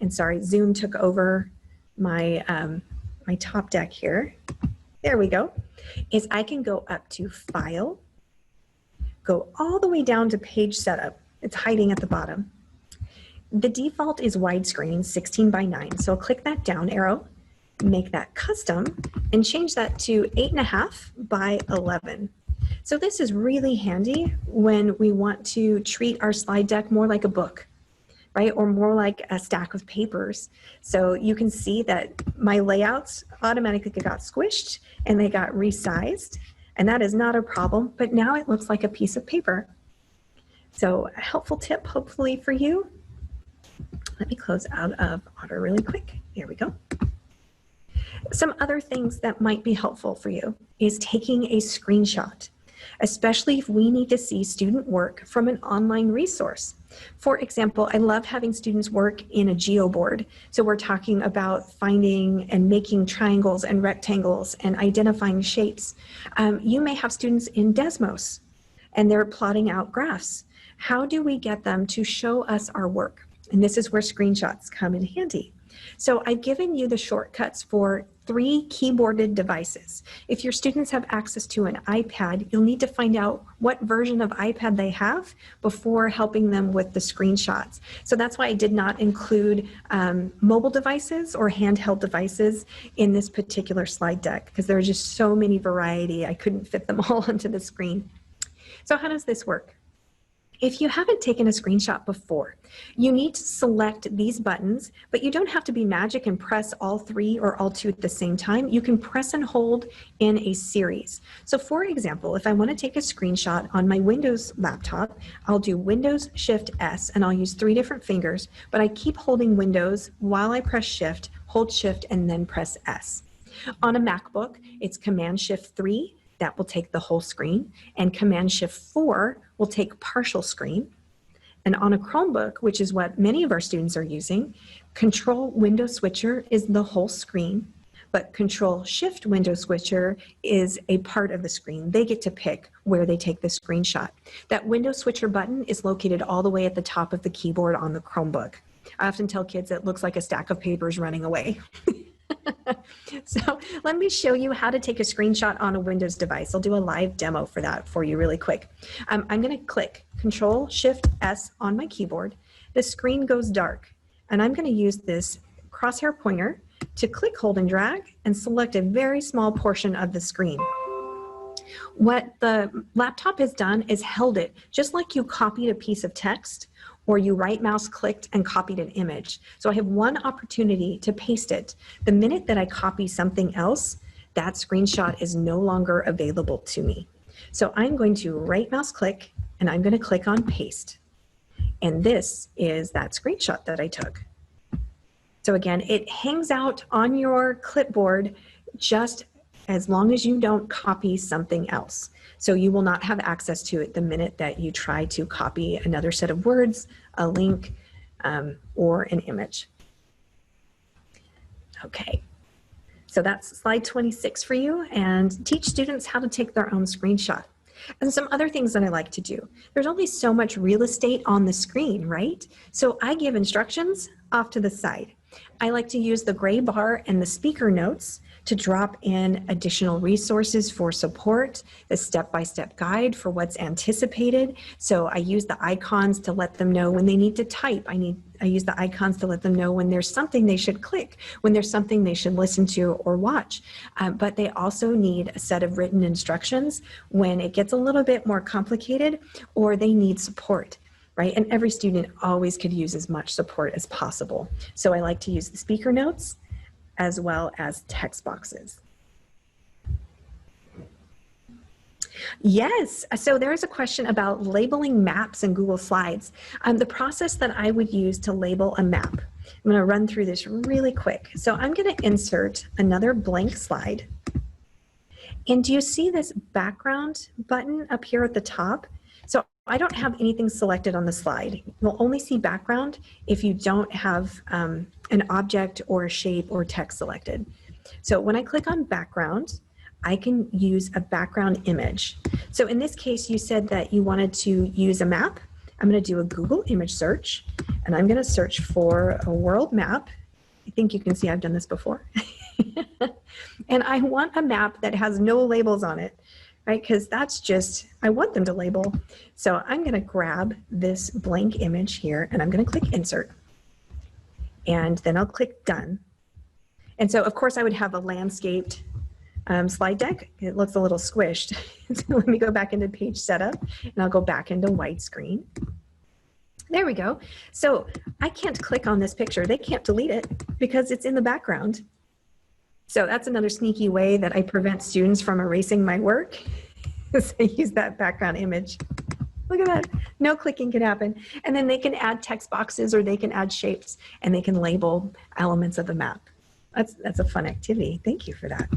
and sorry, Zoom took over my, my top deck here. There we go, is I can go up to File, go all the way down to Page Setup. It's hiding at the bottom. The default is widescreen, 16 by 9. So I'll click that down arrow, make that custom, and change that to 8.5 by 11. So this is really handy when we want to treat our slide deck more like a book, right? Or more like a stack of papers. So you can see that my layouts automatically got squished and they got resized, and that is not a problem, but now it looks like a piece of paper. So a helpful tip, hopefully for you. Let me close out of Otter really quick. Here we go. Some other things that might be helpful for you is taking a screenshot, especially if we need to see student work from an online resource. For example, I love having students work in a geoboard. So we're talking about finding and making triangles and rectangles and identifying shapes. You may have students in Desmos and they're plotting out graphs. How do we get them to show us our work? And this is where screenshots come in handy. So I've given you the shortcuts for 3 keyboarded devices. If your students have access to an iPad, you'll need to find out what version of iPad they have before helping them with the screenshots. So that's why I did not include mobile devices or handheld devices in this particular slide deck, because there are just so many variety, I couldn't fit them all onto the screen. So how does this work? If you haven't taken a screenshot before, you need to select these buttons, but you don't have to be magic and press all 3 or all 2 at the same time. You can press and hold in a series. So for example, if I want to take a screenshot on my Windows laptop, I'll do Windows Shift S and I'll use 3 different fingers, but I keep holding Windows while I press Shift, hold Shift, and then press S. On a MacBook, it's Command Shift 3. That will take the whole screen, and Command Shift 4 will take partial screen. And on a Chromebook, which is what many of our students are using, Control Window Switcher is the whole screen, but Control Shift Window Switcher is a part of the screen. They get to pick where they take the screenshot. That Window Switcher button is located all the way at the top of the keyboard on the Chromebook. I often tell kids it looks like a stack of papers running away. So let me show you how to take a screenshot on a Windows device. I'll do a live demo for that for you really quick. I'm going to click Control Shift S on my keyboard. The screen goes dark, and I'm going to use this crosshair pointer to click, hold, and drag and select a very small portion of the screen. What the laptop has done is held it, just like you copied a piece of text or you right mouse clicked and copied an image. So I have one opportunity to paste it. The minute that I copy something else, that screenshot is no longer available to me. So I'm going to right mouse click and I'm going to click on paste. And this is that screenshot that I took. So again, it hangs out on your clipboard just as long as you don't copy something else. So you will not have access to it the minute that you try to copy another set of words, a link, or an image. Okay, so that's slide 26 for you, and teach students how to take their own screenshot. And some other things that I like to do. There's only so much real estate on the screen, right? So I give instructions off to the side. I like to use the gray bar and the speaker notes to drop in additional resources for support, the step-by-step guide for what's anticipated. So I use the icons to let them know when they need to type. I use the icons to let them know when there's something they should click, when there's something they should listen to or watch. But they also need a set of written instructions when it gets a little bit more complicated or they need support. Right? And every student always could use as much support as possible. So I like to use the speaker notes as well as text boxes. Yes, so there's a question about labeling maps in Google Slides. The process that I would use to label a map. I'm going to run through this really quick. So I'm going to insert another blank slide. And do you see this background button up here at the top? So I don't have anything selected on the slide. You'll only see background if you don't have an object or a shape or text selected. So when I click on background, I can use a background image. So in this case, you said that you wanted to use a map. I'm going to do a Google image search, And I'm going to search for a world map. I think you can see I've done this before. And I want a map that has no labels on it, right? Because that's just, I want them to label. So I'm going to grab this blank image here and I'm going to click insert. And then I'll click done. And so of course I would have a landscaped slide deck. It looks a little squished. So let me go back into page setup and I'll go back into widescreen. There we go. So I can't click on this picture. They can't delete it because it's in the background. So that's another sneaky way that I prevent students from erasing my work. Is I use that background image. Look at that. No clicking can happen. And then they can add text boxes or they can add shapes and they can label elements of the map. That's a fun activity. Thank you for that.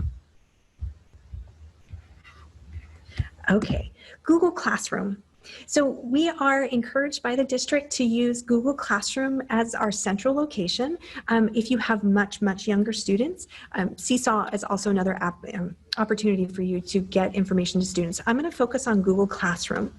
Okay, Google Classroom. So we are encouraged by the district to use Google Classroom as our central location. If you have much younger students, Seesaw is also another opportunity for you to get information to students. I'm going to focus on Google Classroom.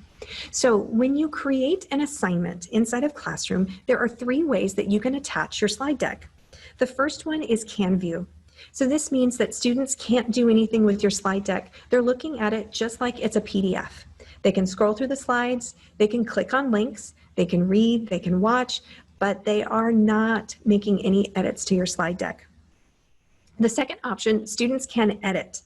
So when you create an assignment inside of Classroom, there are 3 ways that you can attach your slide deck. The first one is Can View. So this means that students can't do anything with your slide deck. They're looking at it just like it's a PDF. They can scroll through the slides, they can click on links, they can read, they can watch, but they are not making any edits to your slide deck. The second option, students can edit.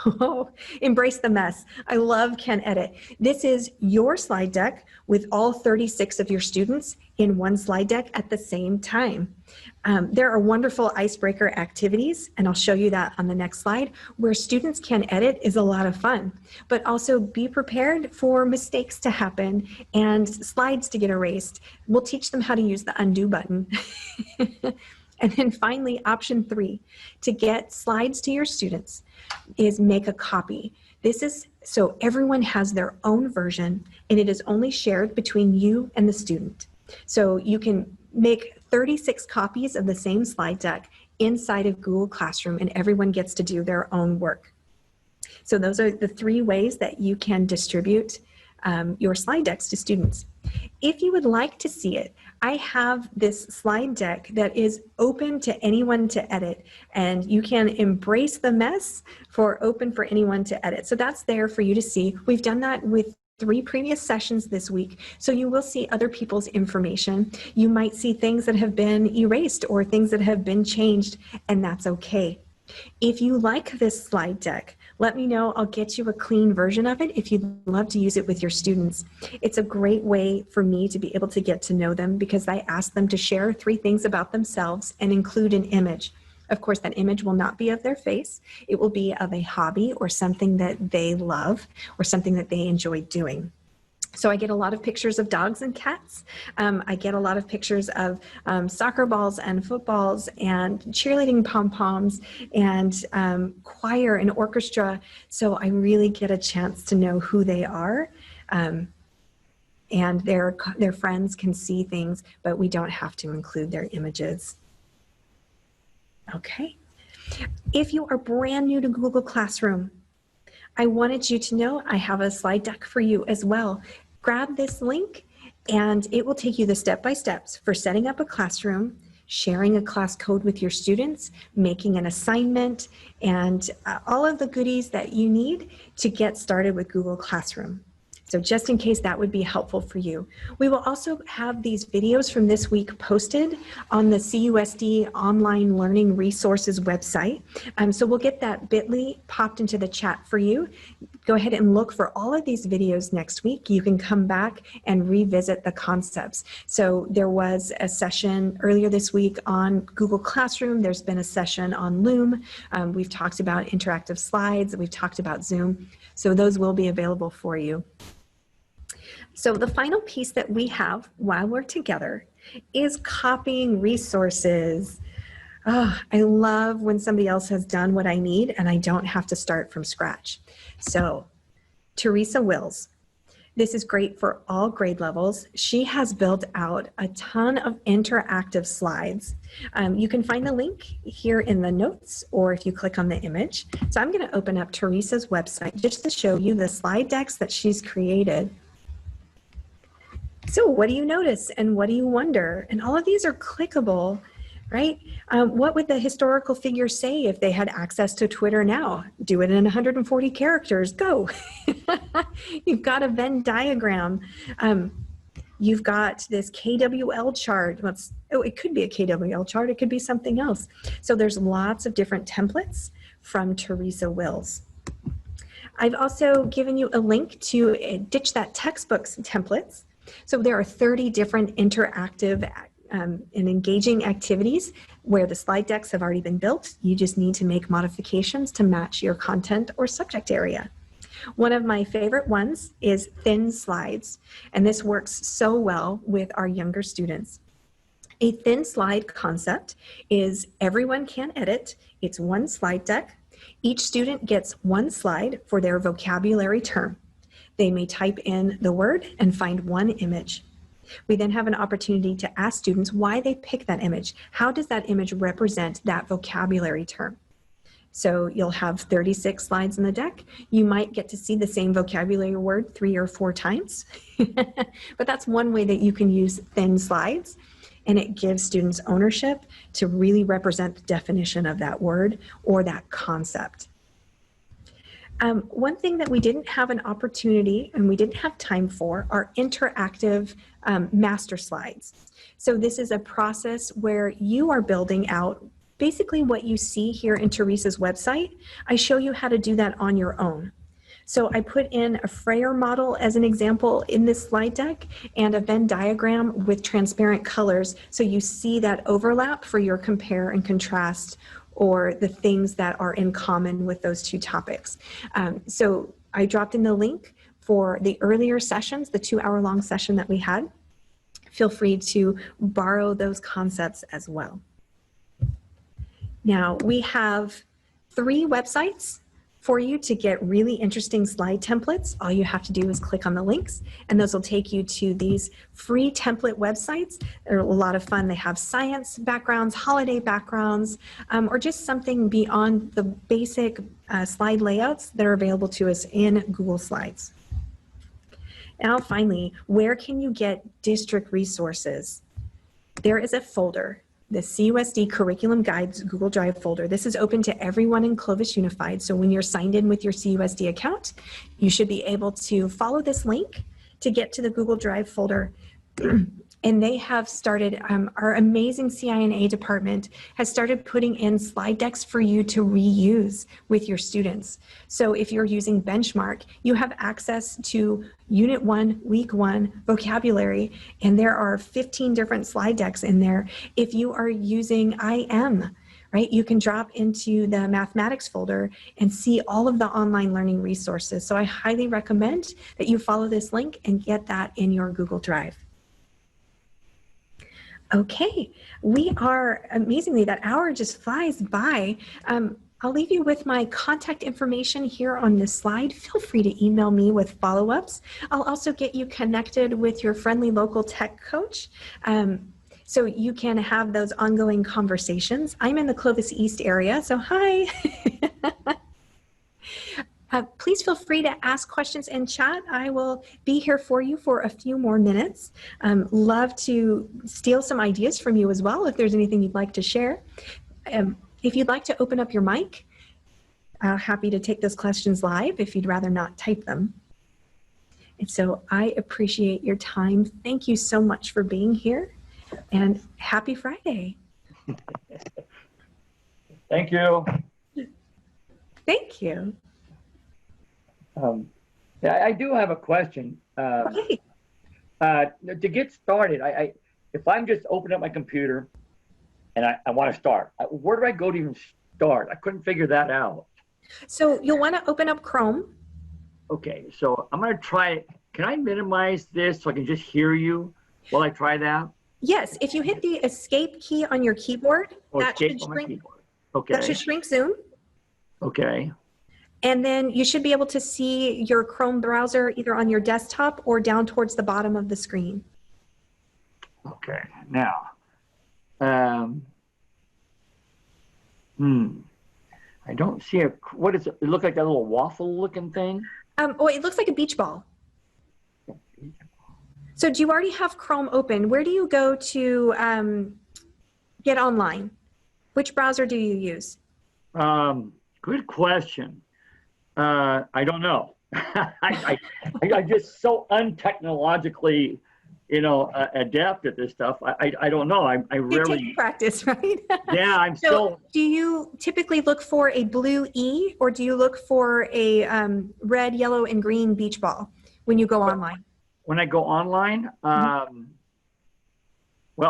Oh, embrace the mess. I love Can Edit. This is your slide deck with all 36 of your students in one slide deck at the same time. There are wonderful icebreaker activities, and I'll show you that on the next slide, where students can edit is a lot of fun, but also be prepared for mistakes to happen and slides to get erased. We'll teach them how to use the undo button. And then finally, option 3, to get slides to your students is make a copy. This is so everyone has their own version and it is only shared between you and the student. So you can make 36 copies of the same slide deck inside of Google Classroom and everyone gets to do their own work. So those are the 3 ways that you can distribute your slide decks to students. If you would like to see it, I have this slide deck that is open to anyone to edit, and you can embrace the mess for open for anyone to edit. So that's there for you to see. We've done that with 3 previous sessions this week, so you will see other people's information. You might see things that have been erased or things that have been changed, and that's okay. If you like this slide deck, let me know. I'll get you a clean version of it if you'd love to use it with your students. It's a great way for me to be able to get to know them because I ask them to share 3 things about themselves and include an image. Of course, that image will not be of their face. It will be of a hobby or something that they love or something that they enjoy doing. So I get a lot of pictures of dogs and cats. I get a lot of pictures of soccer balls and footballs and cheerleading pom-poms and choir and orchestra. So I really get a chance to know who they are. And their friends can see things, but we don't have to include their images. Okay. If you are brand new to Google Classroom, I wanted you to know I have a slide deck for you as well. Grab this link and it will take you the step-by-steps for setting up a classroom, sharing a class code with your students, making an assignment, and all of the goodies that you need to get started with Google Classroom. So just in case that would be helpful for you. We will also have these videos from this week posted on the CUSD Online Learning Resources website. So we'll get that bit.ly popped into the chat for you. Go ahead and look for all of these videos next week. You can come back and revisit the concepts. So there was a session earlier this week on Google Classroom. There's been a session on Loom. We've talked about interactive slides. We've talked about Zoom. So those will be available for you. So the final piece that we have while we're together is copying resources. Oh, I love when somebody else has done what I need and I don't have to start from scratch. So Teresa Wills, this is great for all grade levels. She has built out a ton of interactive slides. You can find the link here in the notes or if you click on the image. So I'm going to open up Teresa's website just to show you the slide decks that she's created. So what do you notice and what do you wonder? And all of these are clickable, right? What would the historical figure say if they had access to Twitter now? Do it in 140 characters, go. You've got a Venn diagram. You've got this KWL chart. It could be a KWL chart. It could be something else. So there's lots of different templates from Teresa Wills. I've also given you a link to Ditch That Textbooks templates. So there are 30 different interactive and engaging activities where the slide decks have already been built. You just need to make modifications to match your content or subject area. One of my favorite ones is thin slides, and this works so well with our younger students. A thin slide concept is everyone can edit. It's one slide deck. Each student gets one slide for their vocabulary term. They may type in the word and find one image. We then have an opportunity to ask students why they pick that image. How does that image represent that vocabulary term? So you'll have 36 slides in the deck. You might get to see the same vocabulary word 3 or 4 times, but that's one way that you can use thin slides, and it gives students ownership to really represent the definition of that word or that concept. One thing that we didn't have an opportunity and we didn't have time for are interactive master slides. So this is a process where you are building out basically what you see here in Teresa's website. I show you how to do that on your own. So I put in a Freyer model as an example in this slide deck and a Venn diagram with transparent colors so you see that overlap for your compare and contrast or the things that are in common with those two topics. So I dropped in the link for the earlier sessions, the 2-hour-long session that we had. Feel free to borrow those concepts as well. Now, we have 3 websites for you to get really interesting slide templates. All you have to do is click on the links, and those will take you to these free template websites. They're a lot of fun. They have science backgrounds, holiday backgrounds, or just something beyond the basic slide layouts that are available to us in Google Slides. Now, finally, where can you get district resources? There is a folder, the CUSD Curriculum Guides Google Drive folder. This is open to everyone in Clovis Unified. So when you're signed in with your CUSD account, you should be able to follow this link to get to the Google Drive folder. And they have started, our amazing CINA department has started putting in slide decks for you to reuse with your students. So if you're using Benchmark, you have access to Unit 1, Week 1 vocabulary, and there are 15 different slide decks in there. If you are using IM, right, you can drop into the mathematics folder and see all of the online learning resources. So I highly recommend that you follow this link and get that in your Google Drive. Okay, we are, amazingly, that hour just flies by. I'll leave you with my contact information here on this slide. Feel free to email me with follow-ups. I'll also get you connected with your friendly local tech coach so you can have those ongoing conversations. I'm in the Clovis East area, so hi. Please feel free to ask questions in chat. I will be here for you for a few more minutes. Love to steal some ideas from you as well if there's anything you'd like to share. If you'd like to open up your mic, happy to take those questions live if you'd rather not type them. And so I appreciate your time. Thank you so much for being here, and happy Friday. Thank you. Thank you. Yeah, I do have a question. Okay. To get started, if I'm just opening up my computer and I want to start, where do I go to even start? I couldn't figure that out. So you'll want to open up Chrome. Okay, so I'm going to try it. Can I minimize this so I can just hear you while I try that? Yes, if you hit the escape key on your keyboard, that should shrink Zoom. Okay. And then you should be able to see your Chrome browser either on your desktop or down towards the bottom of the screen. Okay, now, I don't see what is it? It look like that little waffle looking thing? Oh, it looks like a beach ball. So do you already have Chrome open? Where do you go to get online? Which browser do you use? Good question. I don't know. I'm just so untechnologically, adept at this stuff. I don't know. I It rarely. takes practice, right? Yeah, I'm So still. do you typically look for a blue E or do you look for a red, yellow, and green beach ball when you go online? When I go online, well,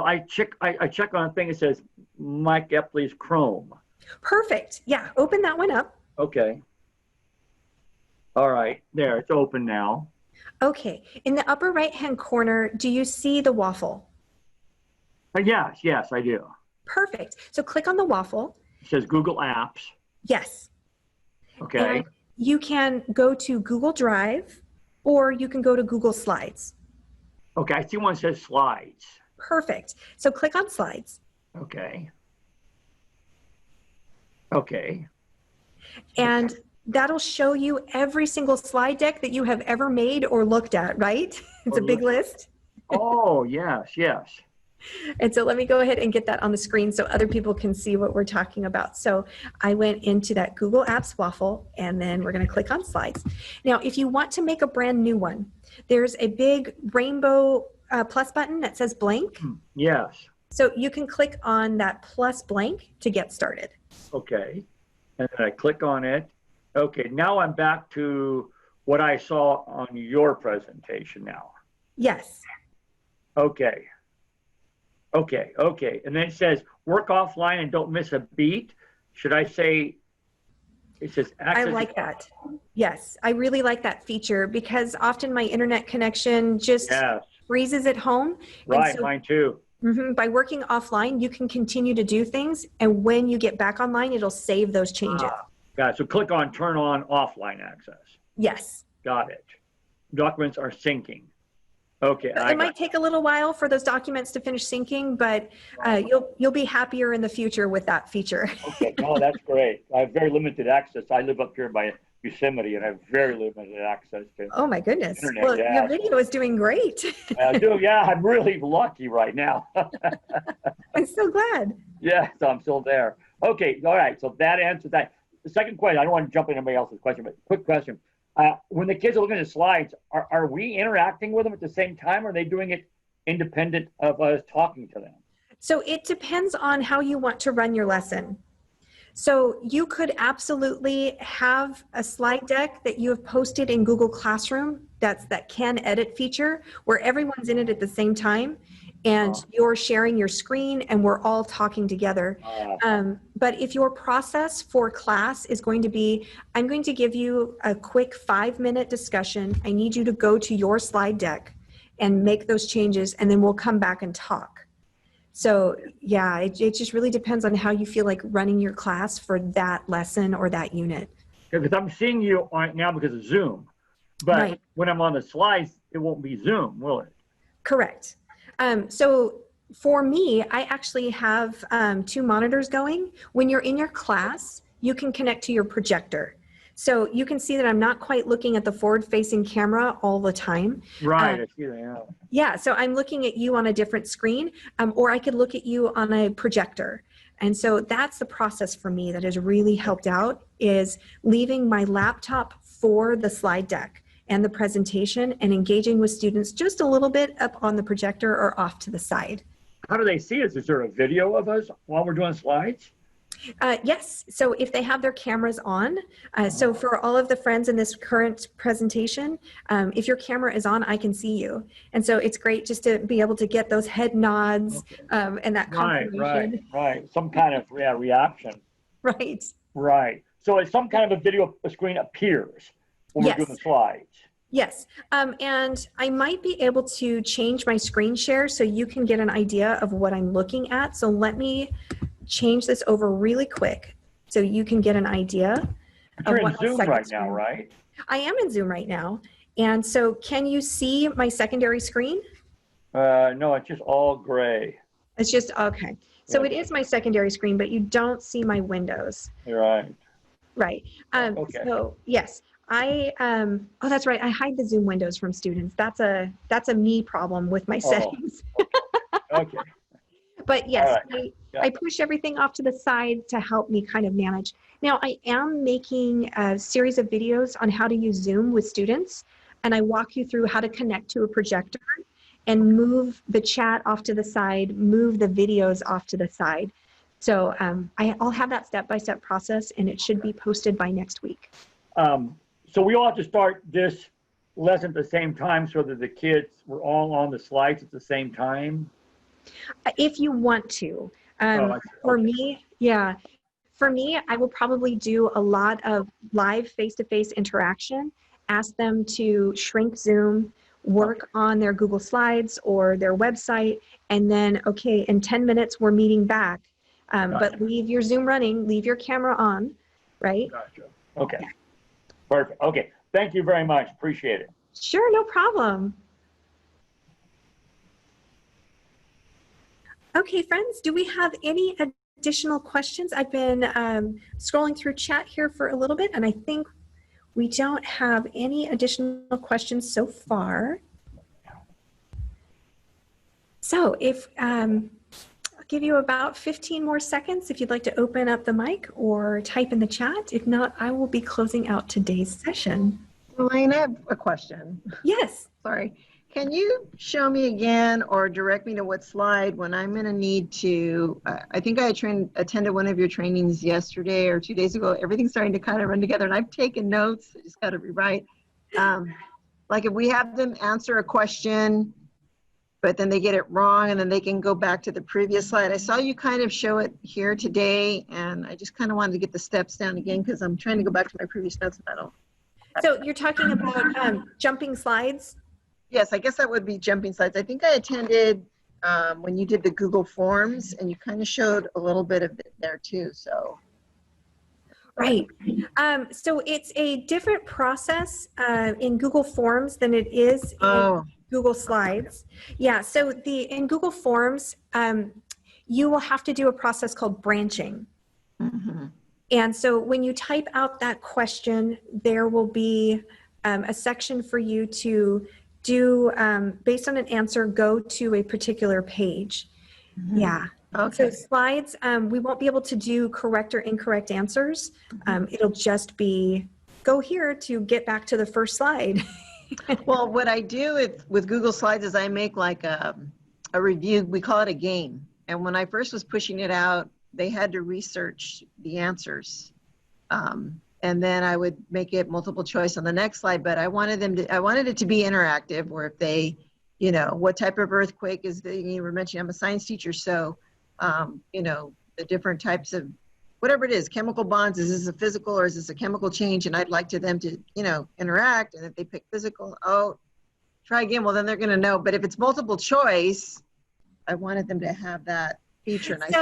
I check on a thing that says Mike Epley's Chrome. Perfect. Yeah, open that one up. Okay. All right, there, it's open now. Okay. In the upper right-hand corner, do you see the waffle? Yes, I do. Perfect. So click on the waffle. It says Google Apps. Yes. Okay. And you can go to Google Drive or you can go to Google Slides. Okay, I see one that says Slides. Perfect. So click on Slides. Okay. Okay. And that'll show you every single slide deck that you have ever made or looked at, right? It's a big list. Oh, yes. And so let me go ahead and get that on the screen so other people can see what we're talking about. So I went into that Google Apps waffle and then we're going to click on Slides. Now, if you want to make a brand new one, there's a big rainbow plus button that says blank. Yes. So you can click on that plus blank to get started. Okay. And then I click on it. Okay, now I'm back to what I saw on your presentation now. Yes. Okay. And then it says work offline and don't miss a beat. Should I say, it says access. I like that. Yes, I really like that feature because often my internet connection just freezes at home. Right, and so, mine too. By working offline, you can continue to do things. And when you get back online, it'll save those changes. Got it. So click on turn on offline access. Yes. Got it. Documents are syncing. Okay. It might take a little while for those documents to finish syncing, but you'll be happier in the future with that feature. Okay. No, that's great. I have very limited access. I live up here by Yosemite and I have very limited access to. Oh my goodness. Internet. Well, your video is doing great. I do. Yeah, I'm really lucky right now. I'm so glad. Yeah, so I'm still there. Okay. All right. So that answers that. The second question, I don't want to jump in anybody else's question, but quick question. When the kids are looking at the slides, are we interacting with them at the same time, or are they doing it independent of us talking to them? So it depends on how you want to run your lesson. So you could absolutely have a slide deck that you have posted in Google Classroom, that's that can edit feature, where everyone's in it at the same time. And you're sharing your screen and we're all talking together. But if your process for class is going to be, I'm going to give you a quick 5-minute discussion. I need you to go to your slide deck and make those changes and then we'll come back and talk. So yeah, it just really depends on how you feel like running your class for that lesson or that unit. Because I'm seeing you right now because of Zoom, but when I'm on the slides, it won't be Zoom, will it? Correct. So for me, I actually have 2 monitors going. When you're in your class, you can connect to your projector. So you can see that I'm not quite looking at the forward-facing camera all the time. Right, I see that. Yeah, so I'm looking at you on a different screen, or I could look at you on a projector. And so that's the process for me that has really helped out, is leaving my laptop for the slide deck and the presentation and engaging with students just a little bit up on the projector or off to the side. How do they see us? Is there a video of us while we're doing slides? Yes, so if they have their cameras on, so for all of the friends in this current presentation, if your camera is on, I can see you. And so it's great just to be able to get those head nods and that confirmation. Right. Some kind of reaction. Right. So it's some kind of a video screen appears when we're doing the slides. Yes, and I might be able to change my screen share so you can get an idea of what I'm looking at. So let me change this over really quick so you can get an idea. But you're in Zoom right now, right? I am in Zoom right now. And so can you see my secondary screen? No, it's just all gray. It's just, okay. So it is my secondary screen, but you don't see my windows. You're right. Right. Okay. So yes. Oh, that's right. I hide the Zoom windows from students. That's a me problem with my Oh. settings. Okay. But yes, All right. Yeah. I push everything off to the side to help me kind of manage. Now, I am making a series of videos on how to use Zoom with students, and I walk you through how to connect to a projector and move the chat off to the side, move the videos off to the side. So I'll have that step-by-step process, and it should be posted by next week. So we all have to start this lesson at the same time so that the kids were all on the slides at the same time? If you want to. Okay. For me, yeah. For me, I will probably do a lot of live face-to-face interaction, ask them to shrink Zoom, work on their Google Slides or their website, and then, okay, in 10 minutes, we're meeting back. But leave your Zoom running, leave your camera on, right? Gotcha. Okay. Perfect. Okay. Thank you very much. Appreciate it. Sure, no problem. Okay, friends, do we have any additional questions? I've been scrolling through chat here for a little bit, and I think we don't have any additional questions so far. So if I'll give you about 15 more seconds if you'd like to open up the mic or type in the chat. If not, I will be closing out today's session. Elaine, I have a question. Yes. Sorry. Can you show me again or direct me to what slide when I'm going to need to, I think I attended one of your trainings yesterday or 2 days ago. Everything's starting to kind of run together and I've taken notes. I just got to rewrite. Like if we have them answer a question, but then they get it wrong and then they can go back to the previous slide. I saw you kind of show it here today and I just kind of wanted to get the steps down again because I'm trying to go back to my previous notes and I don't. So you're talking about jumping slides? Yes, I guess that would be jumping slides. I think I attended when you did the Google Forms and you kind of showed a little bit of it there too, so. Right. So it's a different process in Google Forms than it is in Google Slides. Yeah, so in Google Forms, you will have to do a process called branching. Mm-hmm. And so when you type out that question, there will be a section for you to do, based on an answer, go to a particular page. Mm-hmm. Yeah. Okay. So slides, we won't be able to do correct or incorrect answers. It'll just be, go here to get back to the first slide. Well, what I do with Google Slides is I make like a review. We call it a game. And when I first was pushing it out, they had to research the answers. And then I would make it multiple choice on the next slide, but I wanted it to be interactive where if they, you know, what type of earthquake is you were mentioning, I'm a science teacher. So, you know, the different types of, whatever it is, chemical bonds, is this a physical or is this a chemical change? And I'd like them to, you know, interact. And if they pick physical, try again. Well, then they're going to know. But if it's multiple choice, I wanted them to have that feature. And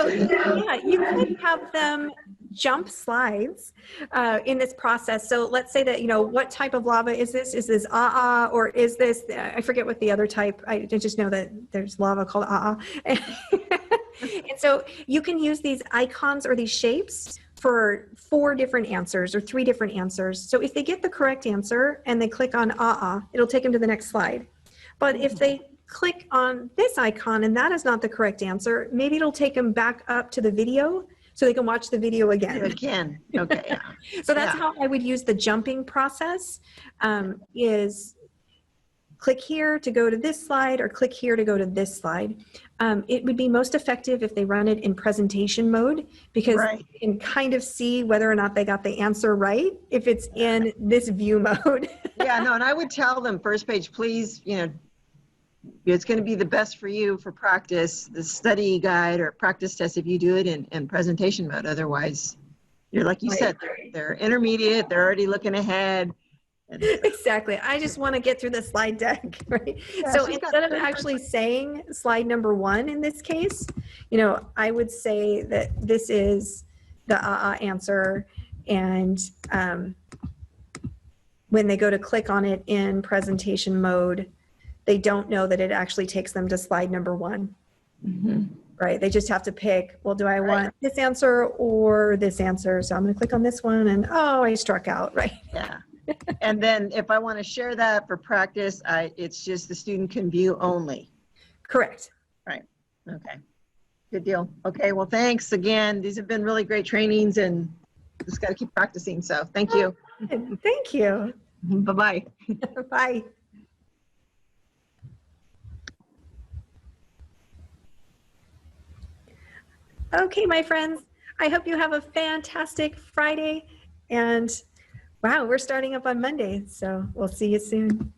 yeah, you could have them jump slides in this process. So let's say that, you know, what type of lava is this? Is this or is this, I forget what the other type, I just know that there's lava called And so you can use these icons or these shapes for 4 different answers or 3 different answers. So if they get the correct answer and they click on it'll take them to the next slide. But if they click on this icon and that is not the correct answer, maybe it'll take them back up to the video so they can watch the video again. Again, okay. Yeah. So that's how I would use the jumping process, is click here to go to this slide or click here to go to this slide. It would be most effective if they run it in presentation mode because you can kind of see whether or not they got the answer right if it's in this view mode. Yeah, no, and I would tell them first page, please, you know, it's going to be the best for you for practice, the study guide or practice test if you do it in presentation mode. Otherwise, you're like you said, they're intermediate, they're already looking ahead. Exactly. I just want to get through the slide deck, right? Yeah, so instead of actually saying slide number 1 in this case, you know, I would say that this is the answer. And when they go to click on it in presentation mode, they don't know that it actually takes them to slide number 1. Mm-hmm. Right? They just have to pick, well, do I want this answer or this answer? So I'm going to click on this one and, I struck out, right? Yeah. And then if I want to share that for practice, it's just the student can view only. Correct. Right. Okay. Good deal. Okay. Well, thanks again. These have been really great trainings and just got to keep practicing. So thank you. Thank you. Bye-bye. Bye. Okay, my friends, I hope you have a fantastic Friday. And wow, we're starting up on Monday, so we'll see you soon.